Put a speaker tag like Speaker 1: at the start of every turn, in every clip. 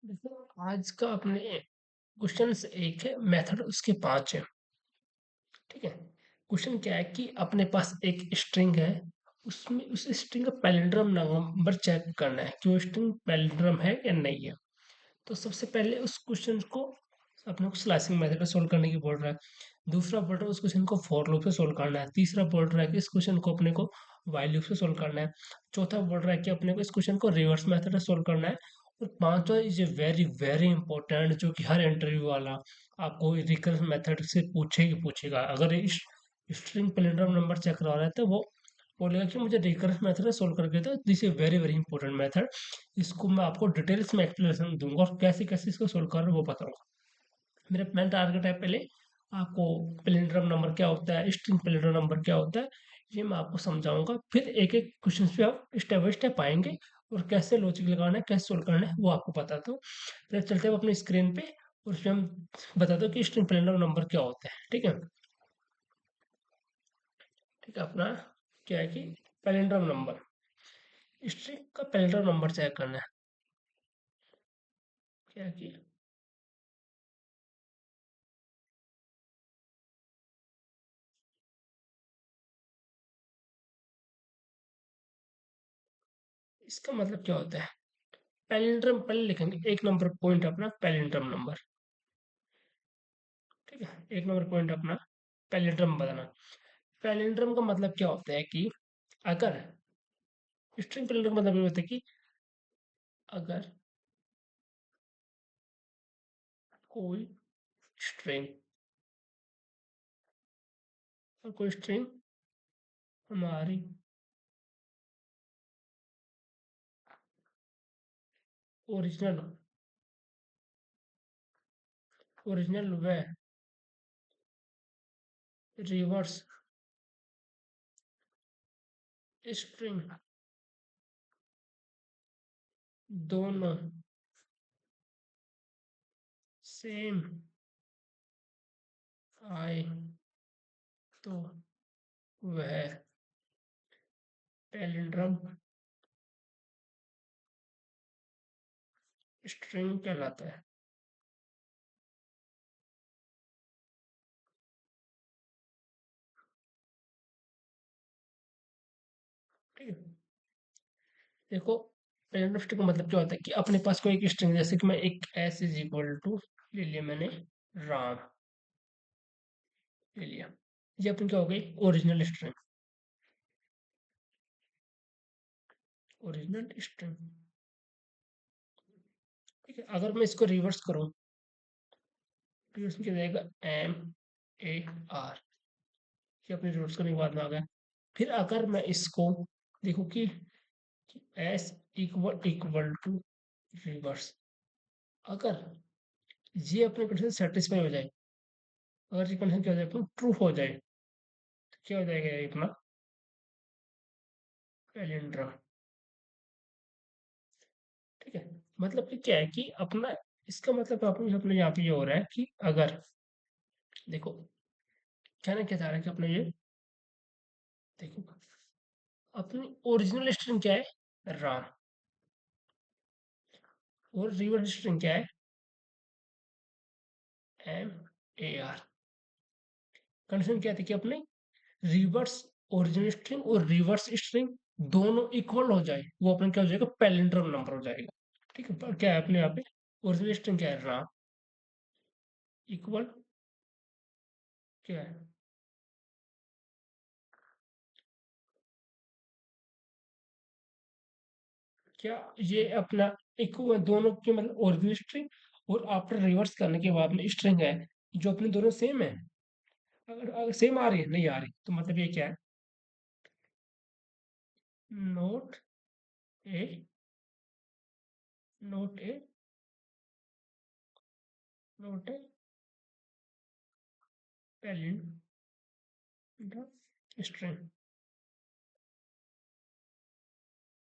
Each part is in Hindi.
Speaker 1: देखो, आज का अपने क्वेश्चंस एक है, मेथड उसके पांच है। ठीक है। क्वेश्चन क्या है कि अपने पास एक स्ट्रिंग है, उसमें उस स्ट्रिंग का पैलिंड्रम नंबर चेक करना है कि वो स्ट्रिंग पैलिंड्रम है या नहीं है। तो सबसे पहले उस क्वेश्चन को अपने को स्लाइसिंग मेथड से सोल्व करने की बोल रहा है। दूसरा बोल रहा है उस क्वेश्चन को फॉर लूप से सोल्व करना है। तीसरा बोल रहा है कि इस क्वेश्चन को अपने को व्हाइल लूप से सोल्व करना है। चौथा बोल रहा है कि अपने को इस क्वेश्चन को रिवर्स मेथड से सोल्व करना है। और पांचवा is a very very important, जो कि हर इंटरव्यू वाला आपको रिकर्स मेथड से पूछेगा। अगर इस स्ट्रिंग पैलिंड्रोम नंबर चेक करा रहा है तो वो बोलेगा कि मुझे रिकर्स मेथड से सोल्व करके दो। This is very very important method. इसको मैं आपको डिटेल्स में एक्सप्लेनेशन दूंगा और कैसे कैसे इसको सोल्व कर रहे हैं वो बताऊंगा। मेरा मेन टारगेट है पहले आपको पैलिंड्रोम नंबर क्या होता है, स्ट्रिंग पैलिंड्रोम नंबर क्या होता है, ये मैं आपको समझाऊंगा। फिर एक एक क्वेश्चन पे आप स्टेप बाय स्टेप आएंगे और कैसे लॉजिक लगाना है, कैसे सोल्व करना है वो आपको बताता हूँ। फिर चलते हैं अपनी स्क्रीन पे और उसमें हम बताते हैं कि स्ट्रिंग पैलिंड्रोम नंबर क्या होता है। ठीक है। ठीक है। अपना क्या है कि पैलिंड्रोम नंबर, स्ट्रिंग का पैलिंड्रोम नंबर चेक करना है। क्या है कि इसका मतलब क्या होता है। पैलिंड्रोम पहले लिखेंगे, एक नंबर पॉइंट अपना पैलिंड्रोम नंबर। ठीक है। एक नंबर पॉइंट अपना पैलिंड्रोम बताना। पैलिंड्रोम का मतलब क्या होता है कि अगर स्ट्रिंग पैलिंड्रोम का मतलब ये होता है कि अगर कोई स्ट्रिंग कोई स्ट्रिंग हमारी ओरिजिनल ओरिजिनल व रिवर्स स्ट्रिंग दोनों सेम आए तो वह पैलिंड्रोम स्ट्रिंग कहलाता है। ठीक है। देखो, पैलिंड्रोम स्ट्रिंग का मतलब क्या होता है कि अपने पास कोई एक स्ट्रिंग, जैसे कि मैं एक एस इज इक्वल टू ले लिया मैंने, राम ले लिया। ये अपनी क्या हो गई, ओरिजिनल स्ट्रिंग। Original string. ठीक है। अगर मैं इसको रिवर्स करूं, रिवर्स में क्या जाएगा, एम ए आर। ये अपने रिवर्स करने के बाद में आ गया। फिर अगर मैं इसको देखूं कि S equal equal to reverse, अगर ये अपने कंडीशन सेटिस्फाई हो जाए, अगर ये कंडीशन क्या हो जाए, अपनी ट्रू हो जाए, तो क्या हो जाएगा ये अपना पैलिंड्रोम। ठीक है। मतलब कि क्या है कि अपना, इसका मतलब अपने अपने यहाँ पे ये हो रहा है कि अगर देखो, कहना क्या चाह रहा है कि अपने ये देखो, अपनी ओरिजिनल स्ट्रिंग क्या है, राम। और रिवर्स स्ट्रिंग क्या है, एम ए आर। कंडीशन क्या थी कि अपने रिवर्स ओरिजिनल स्ट्रिंग और रिवर्स स्ट्रिंग दोनों इक्वल हो जाए, वो अपने क्या हो जाएगा, पैलिंड्रोम नंबर हो जाएगा। ठीक है। पर क्या है अपने यहाँ पे, ओरिजिनल स्ट्रिंग क्या है, राम, इक्वल क्या है, क्या ये अपना इक्वल दोनों के मतलब ओरिजिनल स्ट्रिंग और आफ्टर रिवर्स करने के बाद में स्ट्रिंग है, जो अपने दोनों सेम है। अगर सेम आ रही है, नहीं आ रही, तो मतलब ये क्या है, नोट ए नोट ए नोट ए पैलिंड्रोम स्ट्रिंग।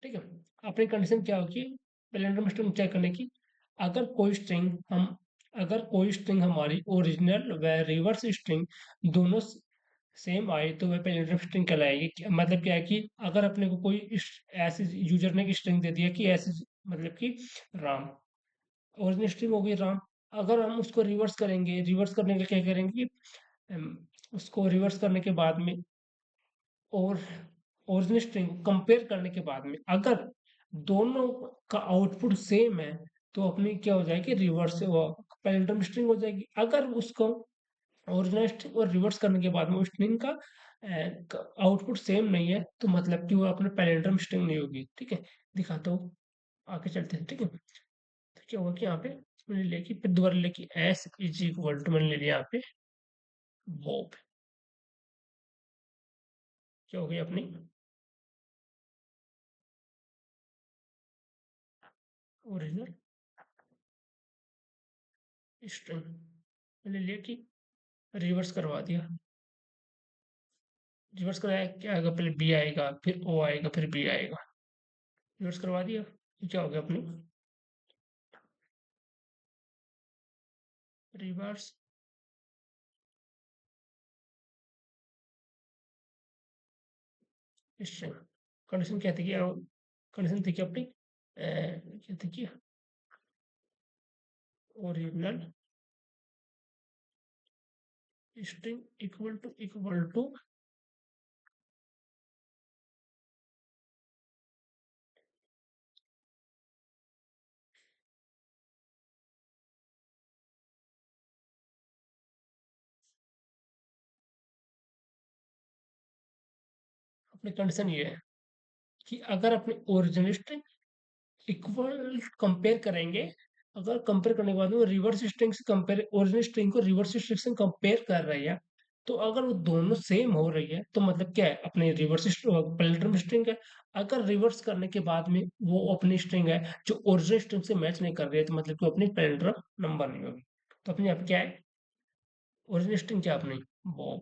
Speaker 1: ठीक है। अपनी कंडीशन क्या होगी, पैलिंड्रोम स्ट्रिंग चेक करने की। अगर कोई स्ट्रिंग हम अगर कोई स्ट्रिंग हमारी ओरिजिनल व रिवर्स स्ट्रिंग दोनों सेम आए तो वह पैलिंड्रोम स्ट्रिंग कहलाएगी। मतलब क्या है कि अगर अपने को कोई ऐसे यूजर ने स्ट्रिंग दे दिया कि ऐसे, मतलब कि राम, ओरिजिनल स्ट्रिंग हो गई राम। अगर हम उसको रिवर्स करेंगे, रिवर्स करने के लिए क्या करेंगे कि उसको रिवर्स करने के बाद में और ओरिजिनल स्ट्रिंग को कंपेयर करने के बाद में अगर दोनों का आउटपुट सेम है तो अपनी क्या हो जाएगी, रिवर्स पैरेंटम स्ट्रिंग हो जाएगी। अगर उसको ओरिजिनल स्ट्रिंग और रिवर्स करने के बाद में उस स्ट्रिंग का आउटपुट सेम नहीं है तो मतलब कि वो अपने पैरेंटम स्ट्रिंग नहीं होगी। ठीक है, दिखाता हूँ, आगे चलते हैं। ठीक है, तो क्या होगा कि यहाँ पे मैंने लिया कि फिर दोबारा लिया कि एस इज इक्वल टू, मैंने ले लिया यहाँ पे बॉब। क्या हो गई अपनी ओरिजिनल स्ट्रिंग, मैंने लिया कि रिवर्स करवा दिया। रिवर्स कराया क्या आएगा, पहले बी आएगा, फिर ओ आएगा, फिर बी आएगा। रिवर्स करवा दिया, ये क्या हो गया अपनी रिवर्स स्ट्रिंग। कंडीशन क्या थी कि कंडीशन थी कि अपनी क्या थी कि ओरिजिनल स्ट्रिंग इक्वल टू अपनी कंडीशन ये है कि अगर अपनी ओरिजिनल स्ट्रिंग इक्वल कंपेयर करेंगे, अगर कंपेयर करने के बाद में रिवर्स स्ट्रिंग से कंपेयर, ओरिजिनल स्ट्रिंग को रिवर्स स्ट्रिंग से कंपेयर कर रही है, तो अगर वो दोनों सेम हो रही है तो मतलब क्या है, अपने रिवर्स पैरेंटम स्ट्रिंग है। अगर रिवर्स करने के बाद में वो अपनी स्ट्रिंग है जो ओरिजिनल स्ट्रिंग से मैच नहीं कर रही है तो मतलब कि वो अपनी पैरेंटम नंबर नहीं होगी। तो अपने आप क्या है, ओरिजिनल स्ट्रिंग क्या अपनी वो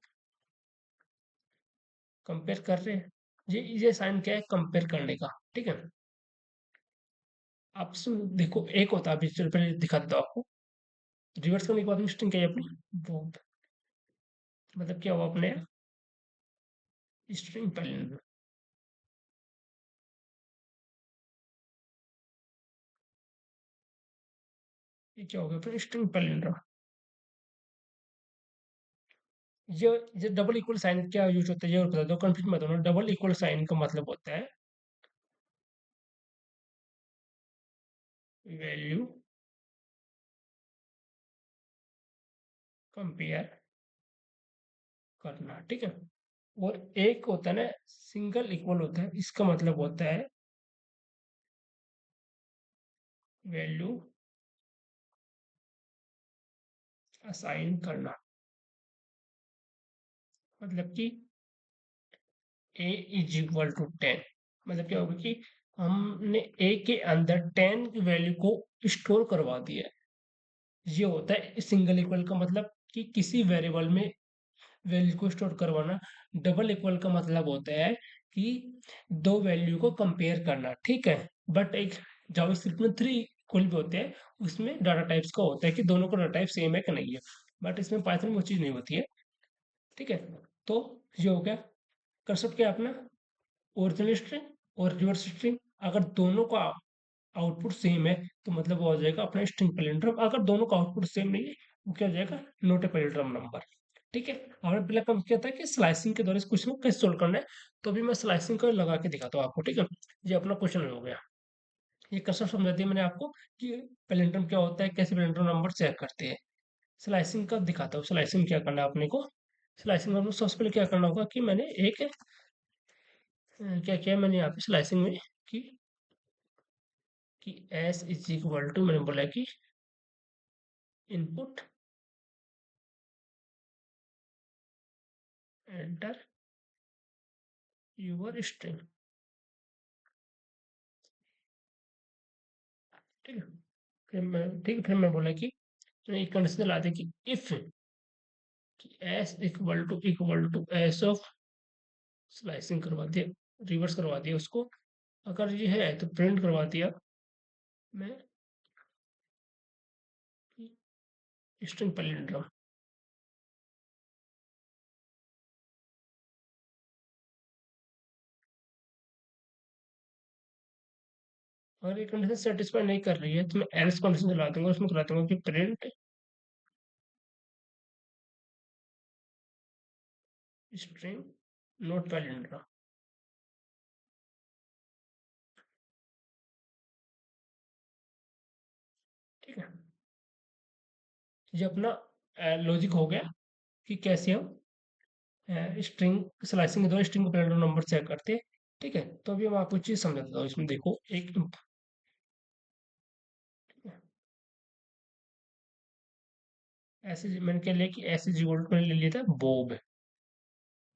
Speaker 1: कंपेयर कर रहे हैं। ये साइन क्या है, कंपेयर करने का। ठीक है, आप देखो एक होता है, अभी चलो पहले दिखा देता हूँ आपको। रिवर्स करने के बाद में स्ट्रिंग क्या है अपनी वो, मतलब क्या हुआ अपने स्ट्रिंग पैलेंड्रम। ये क्या हो गया अपने स्ट्रिंग पैलेंड्रम। ये डबल इक्वल साइन क्या यूज होता है ये और बता दो, कंफ्यूज मत होना। डबल इक्वल साइन का मतलब होता है वैल्यू कंपेयर करना। ठीक है, और एक होता है ना सिंगल इक्वल होता है, इसका मतलब होता है वैल्यू असाइन करना। मतलब कि ए इज इक्वल टू 10, मतलब क्या होगा कि हमने ए के अंदर 10 की वैल्यू को स्टोर करवा दिया है। ये होता है सिंगल इक्वल का मतलब कि किसी वेरिएबल में वैल्यू को स्टोर करवाना। डबल इक्वल का मतलब होता है कि दो वैल्यू को कंपेयर करना। ठीक है, बट एक जावास्क्रिप्ट में थ्री इक्वल भी होते हैं, उसमें डाटा टाइप्स का होता है कि दोनों का डाटा टाइप सेम है कि नहीं है, बट इसमें पाइथन में वो चीज़ नहीं होती है। ठीक है, तो ये हो गया कंसेप्ट क्या है अपना, ओरिजिनल स्ट्रिंग और रिवर्स स्ट्रिंग। अगर दोनों का आउटपुट सेम है तो मतलब वो हो जाएगा अपना स्ट्रिंग पैलेंड्रम। अगर दोनों का आउटपुट सेम नहीं है वो क्या हो जाएगा, नोट ए पैलेंड्रम नंबर। ठीक है, और पहले काम किया था कि स्लाइसिंग के द्वारा इस क्वेश्चन को कैसे सोल्व करना है, तो अभी मैं स्लाइसिंग को लगा के दिखाता हूँ आपको। ठीक है, ये अपना क्वेश्चन हो गया। ये कंसेप्ट समझा दिया मैंने आपको कि पैलेंड्रम क्या होता है, कैसे पैलेंड्रम नंबर चेक करते हैं। स्लाइसिंग का दिखाता हूँ, स्लाइसिंग क्या करना है अपने को। स्लाइसिंग में सबसे पहले क्या करना होगा कि मैंने एक क्या किया मैंने यहाँ पे स्लाइसिंग में कि एस इज इक्वल टू, मैंने बोला कि इनपुट एंटर यूवर स्ट्रिंग। ठीक है, फिर मैं बोला कि एक कंडीशन ला दे कि if S equal to S of, slicing करवा दिया, रिवर्स करवा दिया उसको। अगर ये है तो प्रिंट करवा दिया मैं स्ट्रिंग पैलिंड्रोम। अगर ये कंडीशन सेटिस्फाई नहीं कर रही है तो मैं एल्स कंडीशन चला दूंगा, उसमें करा दूंगा कि प्रिंट स्ट्रिंग नोट पैलेंड्रा। ठीक है, ये अपना लॉजिक हो गया कि कैसे हम स्ट्रिंग स्लाइसिंग के द्वारा स्ट्रिंग पैलेंड्रा नंबर चेक करते हैं। ठीक है, तो अभी मैं आपको चीज समझा देता हूँ, इसमें देखो एक ऐसे मैंने क्या लिया कि ऐसे जीवोल्ट मैंने ले लिया था बॉब,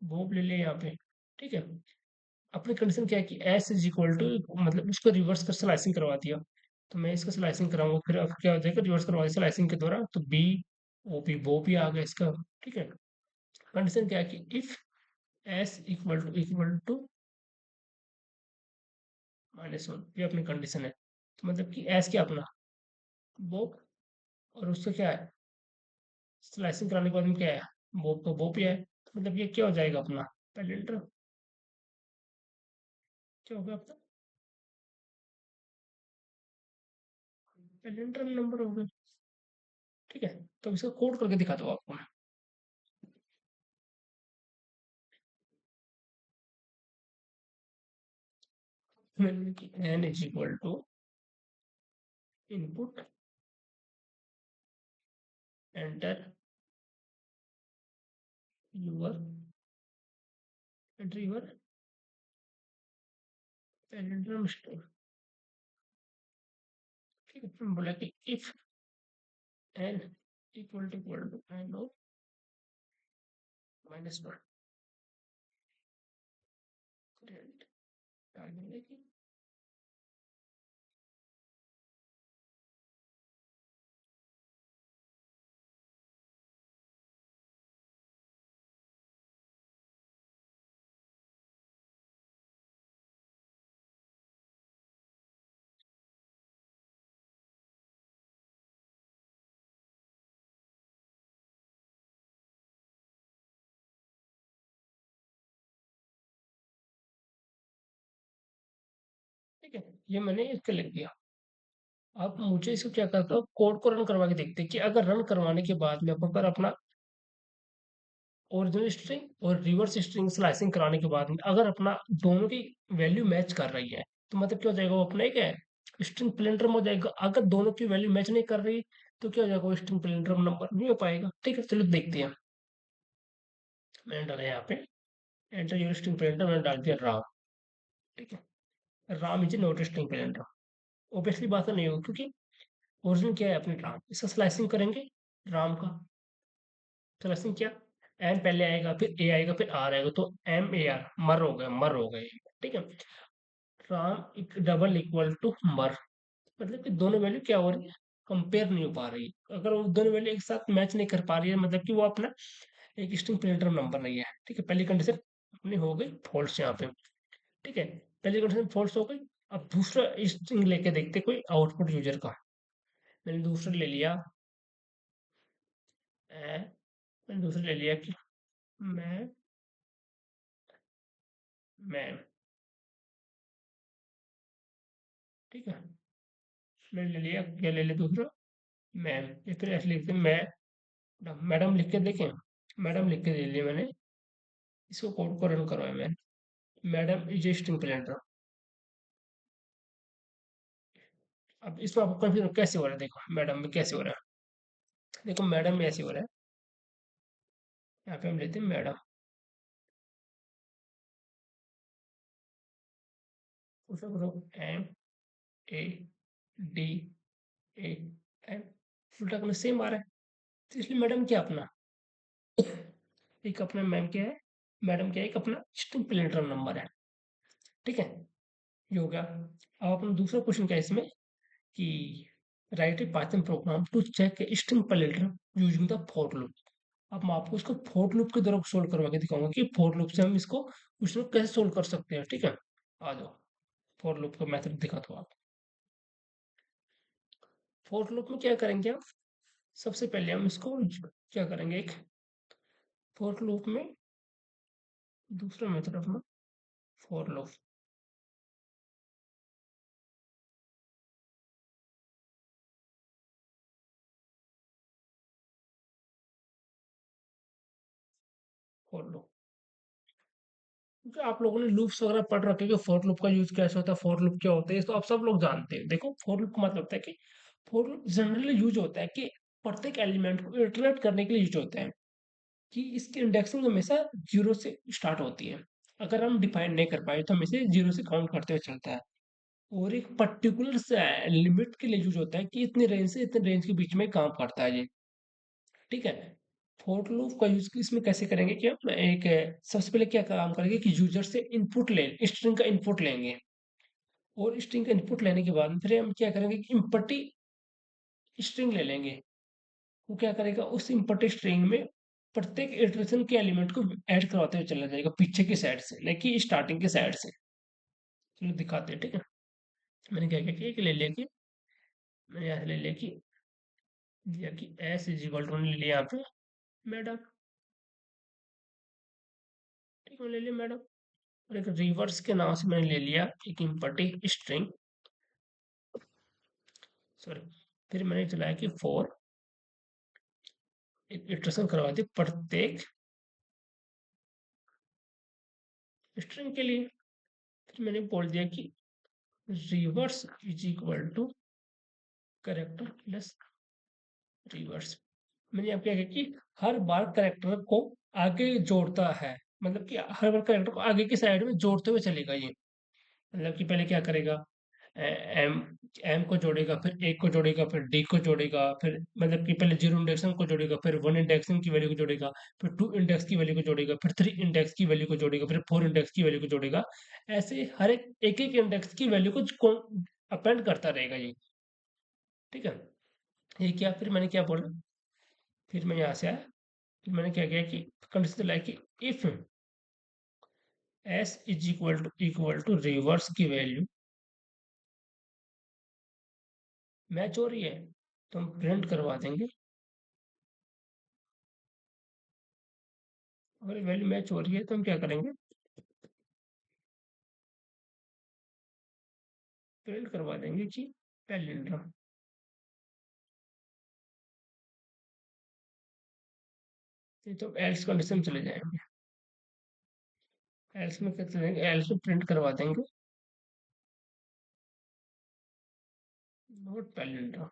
Speaker 1: बॉब ले लिया यहाँ पे। ठीक है, अपनी कंडीशन क्या है कि एस इज इक्वल टू, मतलब इसको रिवर्स कर स्लाइसिंग करवा दिया, तो मैं इसका स्लाइसिंग कराऊंगा, फिर अब क्या हो जाएगा, रिवर्स करवा दिया स्लाइसिंग के द्वारा, तो बी ओ पी बो पी आ गया इसका। ठीक है, कंडीशन क्या है कि इफ एस इक्वल टू -1, ये अपनी कंडीशन है। तो मतलब कि एस क्या अपना बोप, और उससे क्या है स्लाइसिंग कराने के बाद में क्या है बोप का बोप ही है, तो मतलब ये क्या हो जाएगा अपना पैलेंड्रम, क्या होगा अपना पैलेंड्रम नंबर होगा। ठीक है, तो इसको कोड करके दिखाता हूँ आपको मैं कि N is equal to input enter your enter your palindrome string. ठीक है, फिर बोला कि if N equal to N of -1, डाल देंगे कि ठीक है, ये मैंने इसका लिख दिया। अब मुझे इसको क्या करता हूँ, कोड को रन करवा के देखते हैं कि अगर रन करवाने के बाद में अगर अपना ओरिजिनल स्ट्रिंग और रिवर्स स्ट्रिंग स्लाइसिंग कराने के बाद में अगर अपना दोनों की वैल्यू मैच कर रही है, तो मतलब क्या हो जाएगा, वो अपना एक है स्ट्रिंग प्लेंड्रम हो जाएगा। अगर दोनों की वैल्यू मैच नहीं कर रही, तो क्या हो जाएगा, वो स्ट्रिंग प्लेंड्रम नंबर नहीं हो पाएगा। ठीक है, चलो देखते हैं। मैंने डाला यहाँ पे एंटर योर स्ट्रिंग प्लेंड्रम, मैंने डाल दिया राम। ठीक है, Ram is not string palindrome. Obviously बात तो नहीं होगी, क्योंकि ओरिजिनल क्या है अपने राम, इसका स्लाइसिंग करेंगे राम का, स्लाइसिंग क्या, एन पहले आएगा फिर ए आएगा फिर आर आएगा, तो एम ए आर मर हो गए, मर हो गए। ठीक है, राम डबल इक्वल टू मर, मतलब कि दोनों वैल्यू क्या हो रही है, कंपेयर नहीं हो पा रही। अगर वो दोनों वैल्यू एक साथ मैच नहीं कर पा रही है, मतलब कि वो अपना एक स्ट्रिंग प्लेंडरम नंबर नहीं है। ठीक है, पहली कंडीशन अपनी हो गई फॉल्स यहाँ पे। ठीक है, पहली कंडीशन फॉल्स हो गई। अब दूसरा स्ट्रिंग लेके देखते कोई आउटपुट यूजर का। मैंने दूसरा ले लिया मैंने दूसरा ले लिया कि मैं मैम। ठीक है, मैंने ले लिया, क्या ले लिया दूसरा मैम, या फिर ऐसे लिखते हैं मैडम, मैडम लिख के देखें, मैडम लिख के दे लिया मैंने, इसको कोड को रन करवाया मैंने, madam is a string planter. अब इसमें आपको कंफ्यूजन कैसे हो रहा है, देखो मैडम में कैसे हो रहा है, देखो मैडम में ऐसे हो रहा है। यहाँ पे हम लेते हैं मैडम, उसको करो M A D A M, उल्टा करना सेम आ रहा है, तो इसलिए मैडम क्या अपना एक अपना मैम क्या है, मैडम क्या है, एक अपना स्ट्रिंग प्लेंटर नंबर है। ठीक है, ये हो गया। अब अपना दूसरा क्वेश्चन क्या है इसमें कि write a Python program to check string parameter using the for loop. अब मैं आपको इसको फॉर लूप के द्वारा सोल्व करवा के दिखाऊंगा कि फॉर लूप से हम इसको क्वेश्चन को कैसे सोल्व कर सकते हैं। ठीक है, आ जाओ, फॉर लूप का मेथड दिखा दो आप। फॉर लूप में क्या करेंगे आप, सबसे पहले हम इसको क्या करेंगे, एक फॉर लूप में दूसरा मेथड अपना फॉर लूप। फॉर लूप, क्योंकि आप लोगों ने लूप्स वगैरह पढ़ रखे हैं कि फॉर लूप का यूज कैसे होता है, फॉर लूप क्या होता है, ये तो आप सब लोग जानते हैं। देखो फॉर लूप का मतलब होता है कि फॉर लूप जनरली यूज होता है कि प्रत्येक एलिमेंट को इटरेट करने के लिए यूज होता है, कि इसकी इंडेक्सिंग हमेशा जीरो से स्टार्ट होती है। अगर हम डिफाइन नहीं कर पाए तो हम इसे जीरो से काउंट करते हुए चलता है, और एक पर्टिकुलर लिमिट के लिए यूज होता है कि इतने रेंज से इतने रेंज के बीच में काम करता है ये। ठीक है। फॉर लूप का यूज इसमें कैसे करेंगे कि हम सबसे पहले क्या काम करेंगे कि यूजर से इनपुट ले स्ट्रिंग का इनपुट लेंगे, और स्ट्रिंग का इनपुट लेने के बाद फिर हम क्या करेंगे कि इम्पटी स्ट्रिंग ले लेंगे। वो क्या करेगा, उस इम्पटी स्ट्रिंग में प्रत्येक इटरेशन के एलिमेंट को ऐड करवाते हुए चला जाएगा पीछे की साइड से, लेकिन स्टार्टिंग की साइड से। चलो दिखाते हैं, ठीक है। मैंने क्या क्या किया कि ले लिया कि मैंने यहाँ से ले लिया कि दिया कि एस इज इक्वल टू ले लिया यहाँ पे मैडम। ठीक है, ले लिया मैडम। और एक रिवर्स के नाम से मैंने ले लिया एक इम्पटी स्ट्रिंग, सॉरी। फिर मैंने चलाया कि फॉर एक इटरेशन करवा दी प्रत्येक स्ट्रिंग के लिए। फिर मैंने बोल दिया कि reverse is equal to character plus reverse. मैंने अब क्या किया कि हर बार करेक्टर को आगे जोड़ता है, मतलब कि हर बार करेक्टर को आगे की साइड में जोड़ते हुए चलेगा ये। मतलब कि पहले क्या करेगा, एम एम को जोड़ेगा, फिर एक को जोड़ेगा, फिर डी को जोड़ेगा, फिर मतलब कि पहले जीरो इंडेक्सन को जोड़ेगा, फिर वन इंडेक्सिंग की वैल्यू को जोड़ेगा, फिर टू इंडेक्स की वैल्यू को जोड़ेगा, फिर थ्री इंडेक्स की वैल्यू को जोड़ेगा, फिर फोर इंडेक्स की वैल्यू को जोड़ेगा। ऐसे हर एक एक इंडेक्स की वैल्यू को अपेंड करता रहेगा ये। ठीक है। ये क्या, फिर मैंने क्या बोला, फिर मैं यहाँ से आया, फिर मैंने क्या किया कि कंडीशन लाइक कि if S is equal to reverse की वैल्यू मैच हो रही है तो हम प्रिंट करवा देंगे। अगर वैल्यू मैच हो रही है तो हम क्या करेंगे, प्रिंट करवा देंगे कि पैलिंड्रम। ये तो एल्स कंडीशन चले जाएंगे, एल्स में क्या करेंगे, एल्स में प्रिंट करवा देंगे नोट पैलिंड्रम।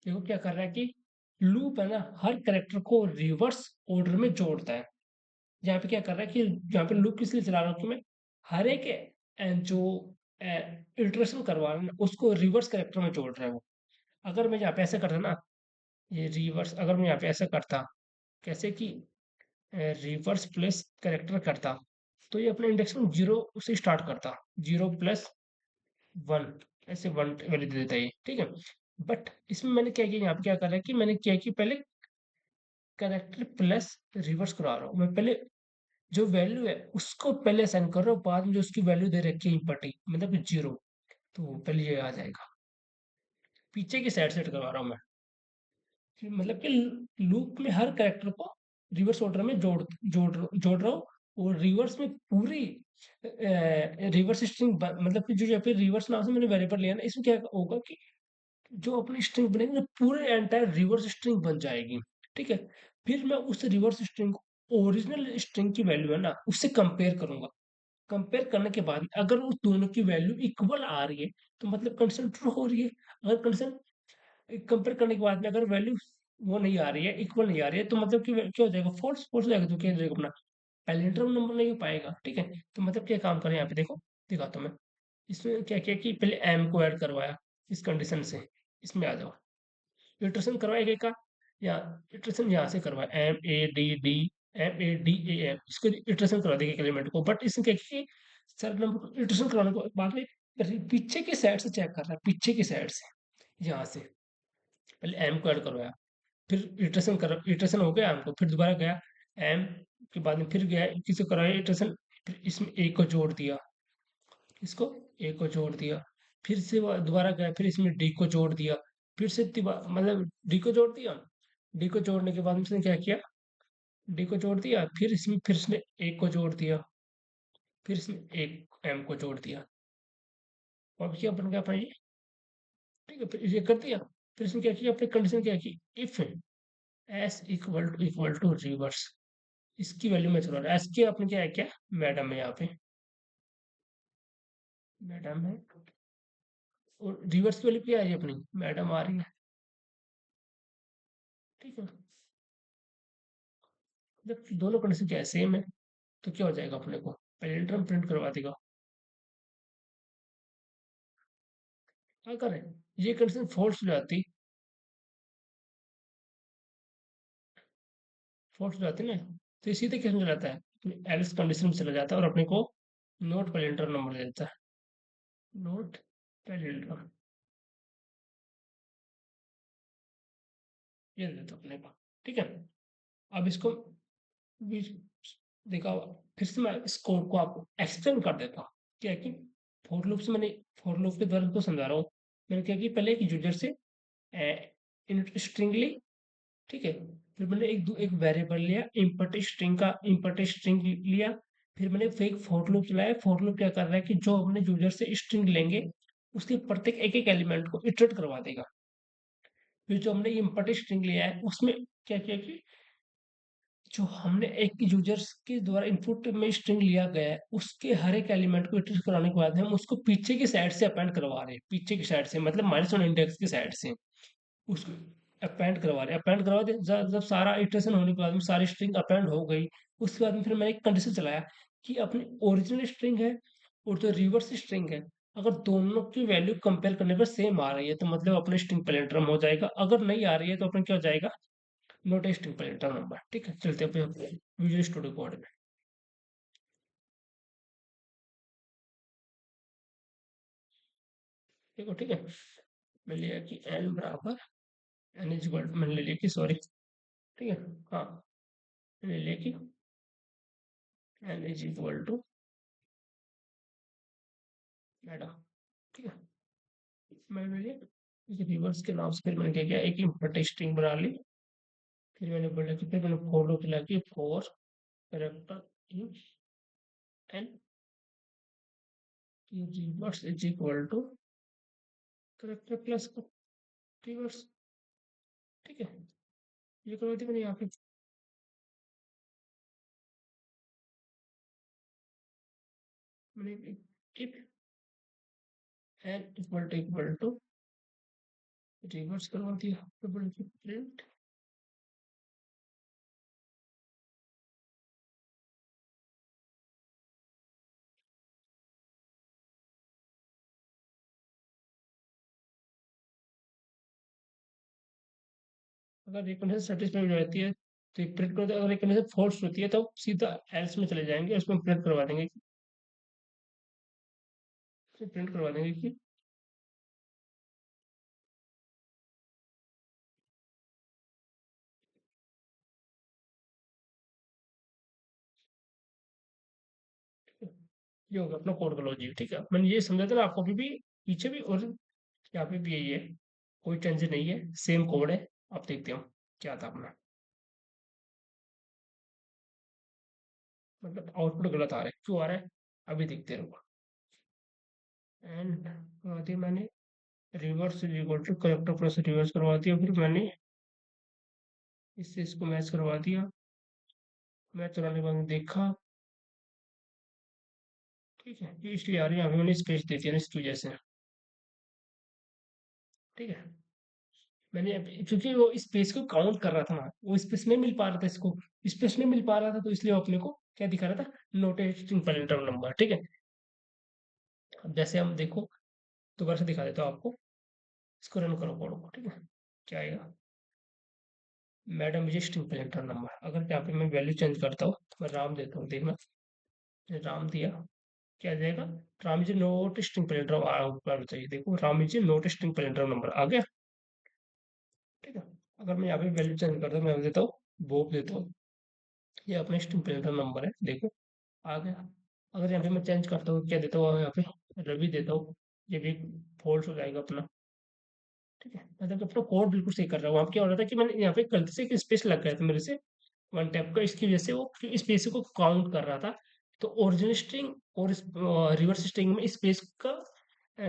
Speaker 1: देखो क्या कर रहा है कि लूप है ना, हर करेक्टर को रिवर्स ऑर्डर में जोड़ता है। यहाँ पे क्या कर रहा है कि यहाँ पे लूप किस लिए चला रहा हूँ कि मैं हर एक जो इटरेशन करवा रहा हूँ ना, उसको रिवर्स करेक्टर में जोड़ रहा है वो। अगर मैं यहाँ पे ऐसा करता ना, ये रिवर्स अगर मैं यहाँ पे ऐसा करता, कैसे कि रिवर्स प्लस करेक्टर करता, तो ये अपने इंडेक्स में जीरो से स्टार्ट करता, जीरो प्लस वन, ऐसे वन वैल्यू दे देता है ये। ठीक है। बट इसमें मैंने क्या किया, यहाँ पे क्या कर रहा है कि मैंने क्या कि पहले करेक्टर प्लस रिवर्स करा रहा हूँ मैं, पहले जो वैल्यू है उसको पहले असाइन कर रहा हूँ, बाद में जो उसकी वैल्यू दे रखी है इम्पटी मतलब जीरो, तो पहले ये आ जाएगा। पीछे की साइड सेट करवा रहा हूँ मैं, मतलब कि लूप में हर कैरेक्टर को रिवर्स ऑर्डर में जोड़ रहा हूँ। और रिवर्स में पूरी रिवर्स स्ट्रिंग मतलब कि जो यहाँ पे रिवर्स नाम से मैंने वेरिएबल लिया ना, इसमें क्या होगा कि जो अपनी स्ट्रिंग बनेगी ना पूरे एंटायर रिवर्स स्ट्रिंग बन जाएगी। ठीक है। फिर मैं उस रिवर्स स्ट्रिंग को ओरिजिनल स्ट्रिंग की वैल्यू है ना उससे कंपेयर करूंगा। कंपेयर करने के बाद अगर उस दोनों की वैल्यू इक्वल आ रही है तो मतलब कंडीशन ट्रू हो रही है। अगर कंडीशन कंपेयर करने के बाद में अगर वैल्यू वो नहीं आ रही है, इक्वल नहीं आ रही है, तो मतलब कि क्या हो जाएगा, फॉल्स फॉल्स हो जाएगा, तो क्या हो जाएगा अपना पैलिंड्रोम नंबर नहीं हो पाएगा। ठीक है। तो मतलब क्या काम करें यहाँ पे, देखो दिखाता हूँ मैं। इसमें क्या किया कि पहले एम को ऐड करवाया इस कंडीशन से, इसमें आ जाओ, इटरेशन करवाएगा का, या इटरेशन यहाँ से करवाया M A D D, M A D A M, इसको इटरेशन करवा देगा एलिमेंट को। बट इसमें क्या किया कि सर नंबर को इटरेशन करवाने को बाद में पीछे की साइड से चेक कर रहा है, पीछे की साइड से, यहाँ से पहले एम को ऐड करवाया, फिर इटरेशन हो गया एम को, फिर दोबारा गया एम के बाद में फिर गया किसी कराया इटरेशन, फिर इसमें ए को जोड़ दिया, इसको ए को जोड़ दिया, फिर से वो दोबारा गया, फिर इसमें डी को जोड़ दिया, फिर से मतलब डी को जोड़ दिया। डी को जोड़ने के बाद में इसने क्या किया, डी को जोड़ दिया, फिर इसने ए को जोड़ दिया, फिर इसने एक एम को जोड़ दिया, और क्या बन गया अपना ये। ठीक है, फिर ये कर दिया। फिर इसमें क्या किया, अपनी कंडीशन क्या की, if S equal to reverse, इसकी वैल्यू में चला रहा है। एस की अपने क्या है, क्या मैडम है यहाँ पे, मैडम है, और रिवर्स की वैल्यू क्या है, ये अपनी मैडम आ रही है। ठीक है, जब दोनों कंडीशन क्या है, सेम है, तो क्या हो जाएगा, अपने को पैरेंटम प्रिंट करवा देगा। अगर ये कंडीशन फॉल्स हो जाती, फॉल्स हो जाती ना, तो ये सीधे क्या हो जाता है, एल्स कंडीशन में चला जाता है और अपने को नोट पैरेंटल नंबर दे देता है, नोट पैरेंटल, ये दे देता है अपने को। ठीक है, अब इसको भी देखा होगा। फिर से मैं इस कोड को आपको एक्सप्लेन कर देता हूँ। क्या है कि फॉर लूप से मैंने, फॉर लूप के द्वारा को समझा रहा हूँ। मैंने क्या कि पहले एक यूजर से स्ट्रिंग ली, ठीक है, फिर मैंने एक वेरिएबल लिया, इंपट स्ट्रिंग का इंपट स्ट्रिंग लिया, फिर मैंने फेक फॉर लूप चलाया। फॉर लूप क्या कर रहा है कि जो अपने यूजर से स्ट्रिंग लेंगे, उसके प्रत्येक एक एक एलिमेंट को इटरेट करवा देगा। फिर जो हमने इंपट स्ट्रिंग लिया है, उसमें क्या किया कि जो हमने एक यूजर्स के द्वारा इनपुट में स्ट्रिंग लिया गया है, उसके हर एक एलिमेंट को इटरेट कराने के बाद हम उसको पीछे की साइड से अपेंड करवा रहे हैं, पीछे की साइड से मतलब -1 इंडेक्स की साइड से उसको अपेंड करवा रहे हैं। अपेंड करवा दे, जब सारा इटरेशन होने के बाद में सारी स्ट्रिंग अपेंड हो गई, उसके बाद में फिर मैंने एक कंडीशन चलाया कि अपनी ओरिजिनल स्ट्रिंग है और जो रिवर्स स्ट्रिंग है, अगर दोनों की वैल्यू कंपेयर करने पर सेम आ रही है, तो मतलब अपने स्ट्रिंग पैरेंटम हो जाएगा। अगर नहीं आ रही है, तो अपने क्या हो जाएगा, नो टेस्टिंग पैरेंटल नंबर। ठीक है, चलते हैं अपने विजुअल स्टूडियो कोड में। देखो, ठीक है, मैं लिया कि एन बराबर, एन इज इक्वल, मैंने ले लिया कि सॉरी, ठीक है, हाँ, मैंने लिया कि N is equal to madam. ठीक है, मैंने लिया कि रिवर्स के नाम से, फिर मैंने क्या किया, एक इम्पोर्ट स्ट्रिंग बना ली। फिर मैंने बोला कि फिर मैंने फोर लूप चला कि for character in N reverse is equal to character plus reverse. ठीक है, ये करवा दी मैंने यहाँ पे। मैंने if N equal to reverse करवा दिया, तो बोले कि प्रिंट, अगर ये कंडीशन सेटिस्फाई हो जाती है तो ये प्रिंट कर दे, अगर ये कंडीशन फॉल्स होती है तो सीधा एल्स में चले जाएंगे, उसमें प्रिंट करवा देंगे, प्रिंट करवा देंगे कि ये होगा अपना कोड का लॉजिक। ठीक है, मैंने ये समझा था ना आपको, अभी भी पीछे भी और यहाँ पे भी यही है, कोई टेंशन नहीं है, सेम कोड है। आप देखते हो क्या था अपना, मतलब आउटपुट गलत आ रहा है, क्यों आ रहा है, अभी देखते रहो। एंड करवा दिया मैंने, reverse equal to character plus reverse करवा दिया, फिर मैंने इससे इसको मैच करवा दिया। मैच कराने के बाद में देखा, ठीक है, ये इसलिए आ रही है, यहाँ पे मैंने स्पेस दे दिया ना इसकी वजह से। ठीक है, मैंने क्योंकि वो स्पेस को काउंट कर रहा था ना, वो स्पेस नहीं मिल पा रहा था इसको, स्पेस नहीं मिल पा रहा था, तो इसलिए वो अपने को क्या दिखा रहा था, नोटेटिंग पैरेंटल नंबर। ठीक है, अब जैसे हम देखो, दोबारा से दिखा देता हूँ आपको, इसको रन करो कोड को। ठीक है, क्या आएगा, मैडम विजय स्ट्रिंग पैरेंटल नंबर। अगर यहाँ पे मैं वैल्यू चेंज करता हूँ, तो मैं राम देता हूँ, देखना, राम दिया, क्या आ जाएगा, Ram ji note string parental आना चाहिए, देखो Ram ji note string parental number आ गया। ठीक है, अगर मैं यहाँ पे वैल्यू चेंज करता हूँ, मैं देता हूँ बोप देता हूँ, ये अपना स्ट्रिंग पैरेंटल नंबर है, देखो आ गया। अगर यहाँ पे मैं चेंज करता हूँ, क्या देता हूँ यहाँ पे, रवि देता हूँ, ये भी फॉल्स हो जाएगा अपना। ठीक है, मतलब कि अपना कोड बिल्कुल सही कर रहा हूँ। वहाँ पे क्या हो रहा था कि मैंने यहाँ पे गलती से एक स्पेस लग गया था मेरे से, वन टैप का, इसकी वजह से वो स्पेस को काउंट कर रहा था। तो ओरिजिनल स्ट्रिंग और रिवर्स स्ट्रिंग में स्पेस का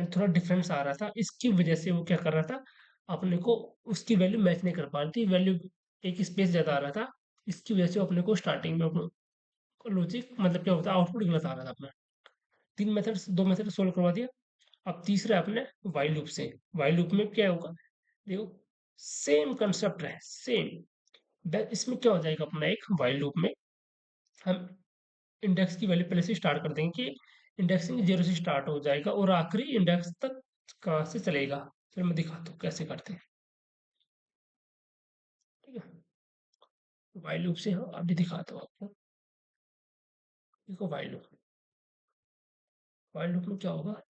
Speaker 1: थोड़ा डिफरेंस आ रहा था, इसकी वजह से वो क्या कर रहा था, अपने को उसकी वैल्यू मैच नहीं कर पा रही थी, वैल्यू एक स्पेस ज़्यादा आ रहा था। इसकी वजह से अपने को स्टार्टिंग में लॉजिक मतलब क्या होता है, आउटपुट गलत आ रहा था अपना। 3 मेथड्स 2 मेथड सोल्व करवा दिया। अब तीसरा अपने व्हाइल लूप से। व्हाइल लूप में क्या होगा? देखो, सेम कंसेप्ट है, सेम। इसमें क्या हो जाएगा अपना, एक व्हाइल लूप में हम इंडेक्स की वैल्यू पहले से स्टार्ट कर देंगे कि इंडेक्सिंग 0 से स्टार्ट हो जाएगा और आखिरी इंडेक्स तक कहाँ से चलेगा। फिर मैं दिखाता हूँ कैसे करते हैं। ठीक है, व्हाइल लूप से हाँ अभी दिखाता हूँ आपको। देखो व्हाइल लूप में क्या होगा।